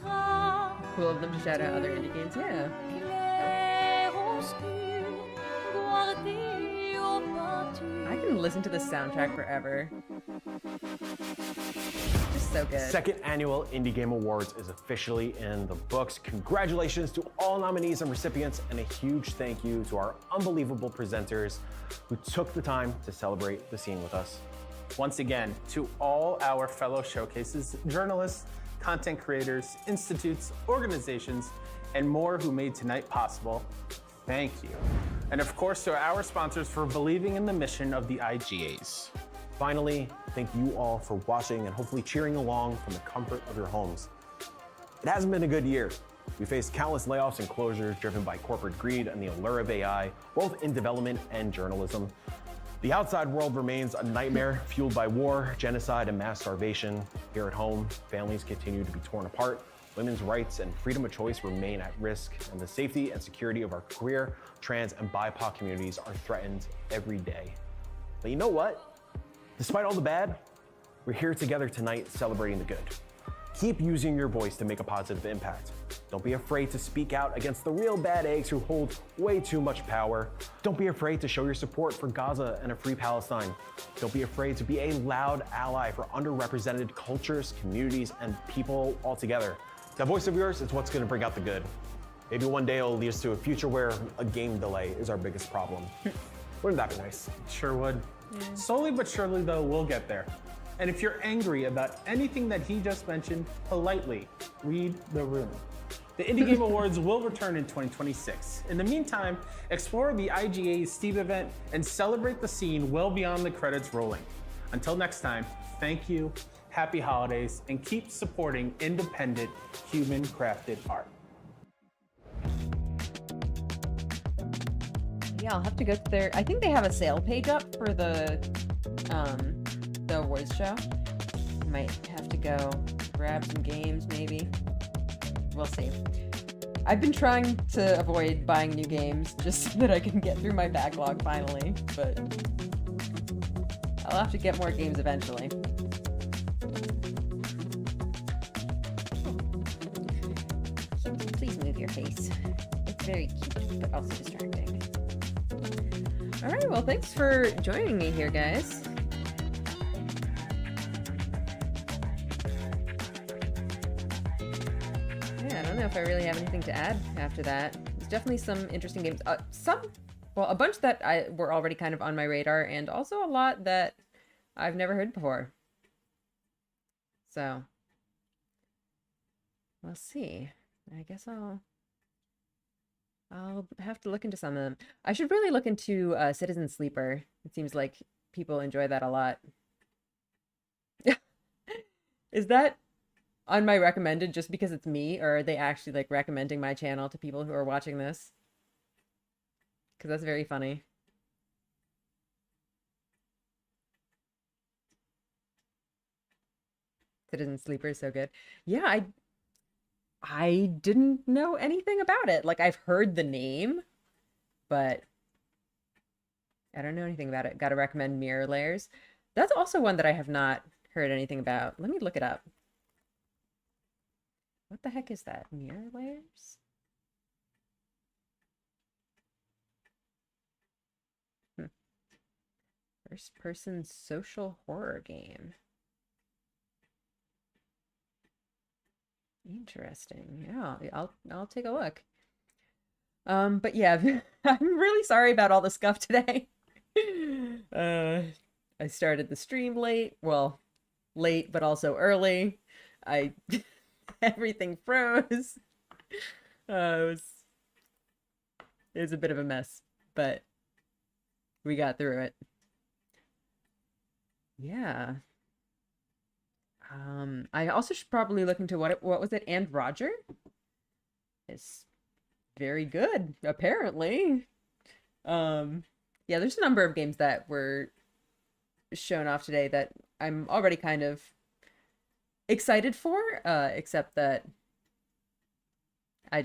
Speaker 2: Cool of them to shout out other indie games. Yeah. I can listen to the soundtrack forever. Just so good.
Speaker 3: Second annual Indie Game Awards is officially in the books. Congratulations to all nominees and recipients, and a huge thank you to our unbelievable presenters who took the time to celebrate the scene with us.
Speaker 11: Once again, to all our fellow showcases, journalists, content creators, institutes, organizations, and more who made tonight possible, thank you. And of course, to our sponsors for believing in the mission of the IGAs.
Speaker 3: Finally, thank you all for watching and hopefully cheering along from the comfort of your homes. It hasn't been a good year. We faced countless layoffs and closures driven by corporate greed and the allure of AI, both in development and journalism. The outside world remains a nightmare fueled by war, genocide, and mass starvation. Here at home, families continue to be torn apart, women's rights and freedom of choice remain at risk, and the safety and security of our queer, trans, and BIPOC communities are threatened every day. But you know what? Despite all the bad, we're here together tonight celebrating the good. Keep using your voice to make a positive impact. Don't be afraid to speak out against the real bad eggs who hold way too much power. Don't be afraid to show your support for Gaza and a free Palestine. Don't be afraid to be a loud ally for underrepresented cultures, communities, and people altogether. That voice of yours is what's going to bring out the good. Maybe one day it'll lead us to a future where a game delay is our biggest problem. Wouldn't that be nice?
Speaker 11: Sure would. Slowly but surely, though, we'll get there. And if you're angry about anything that he just mentioned, politely read the room. The Indie Game Awards will return in 2026. In the meantime, explore the IGA's Steve event and celebrate the scene well beyond the credits rolling. Until next time, thank you, happy holidays, and keep supporting independent, human-crafted art.
Speaker 2: Yeah, I'll have to go to their... I think they have a sale page up for the awards show. Might have to go grab some games, maybe. We'll see. I've been trying to avoid buying new games just so that I can get through my backlog finally, but I'll have to get more games eventually. Please move your face. It's very cute, but also distracting. Alright, well, thanks for joining me here, guys. Yeah, I don't know if I really have anything to add after that. There's definitely some interesting games. Well, a bunch that were already kind of on my radar, and also a lot that I've never heard before. So, we'll see. I guess I'll have to look into some of them. I should really look into Citizen Sleeper. It seems like people enjoy that a lot. Is that on my recommended just because it's me, or are they actually like recommending my channel to people who are watching this? Because that's very funny. Citizen Sleeper is so good. Yeah, I didn't know anything about it. Like, I've heard the name, but I don't know anything about it. Gotta recommend Mirror Layers. That's also one that I have not heard anything about. Let me look it up. What the heck is that? Mirror Layers? First-person social horror game. Interesting. Yeah, I'll take a look. But yeah, I'm really sorry about all the scuff today. I started the stream late. Well, late, but also early. Everything froze. It was a bit of a mess, but we got through it. Yeah. I also should probably look into what was it? And Roger? It's very good, apparently. Yeah, there's a number of games that were shown off today that I'm already kind of excited for, except that I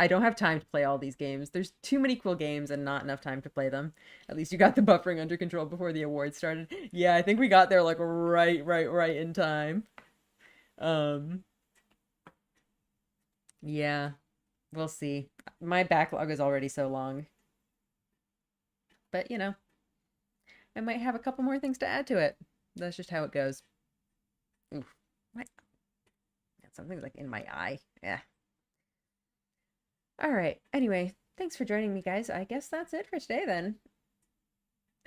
Speaker 2: don't have time to play all these games. There's too many cool games and not enough time to play them. At least you got the buffering under control before the awards started. Yeah, I think we got there like right in time. Yeah, we'll see. My backlog is already so long. But, you know, I might have a couple more things to add to it. That's just how it goes. Oof. What? Something's like in my eye. Yeah. All right. Anyway, thanks for joining me, guys. I guess that's it for today then.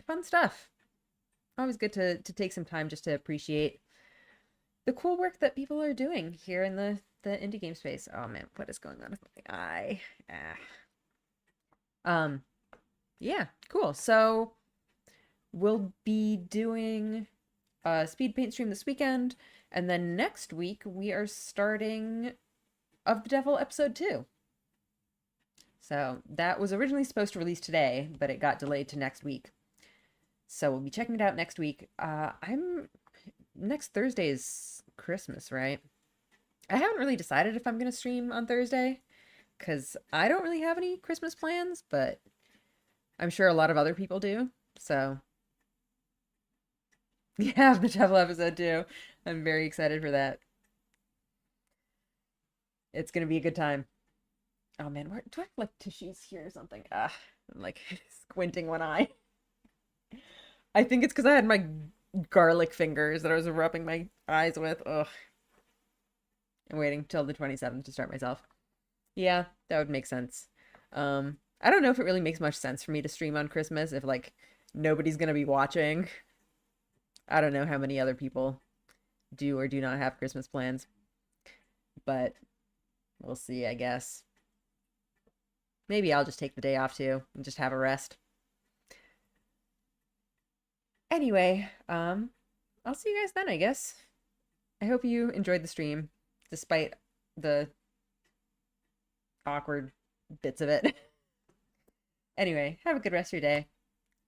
Speaker 2: Fun stuff. Always good to take some time just to appreciate the cool work that people are doing here in the indie game space. Oh man, what is going on with my eye? Yeah, cool. So we'll be doing a speed paint stream this weekend, and then next week we are starting Of the Devil episode 2. So that was originally supposed to release today, but it got delayed to next week. So we'll be checking it out next week. Next Thursday is Christmas, right? I haven't really decided if I'm going to stream on Thursday, because I don't really have any Christmas plans, but I'm sure a lot of other people do. So yeah, the Devil episode 2. I'm very excited for that. It's going to be a good time. Oh man, where do I have like tissues here or something? I'm like squinting one eye. I think it's because I had my garlic fingers that I was rubbing my eyes with. Ugh. I'm waiting till the 27th to start myself. Yeah, that would make sense. I don't know if it really makes much sense for me to stream on Christmas if like nobody's gonna be watching. I don't know how many other people do or do not have Christmas plans, but we'll see, I guess. Maybe I'll just take the day off too and just have a rest. Anyway, I'll see you guys then, I guess. I hope you enjoyed the stream, despite the awkward bits of it. Anyway, have a good rest of your day,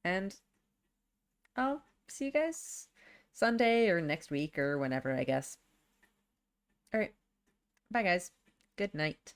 Speaker 2: and I'll see you guys Sunday or next week or whenever, I guess. All right. Bye, guys. Good night.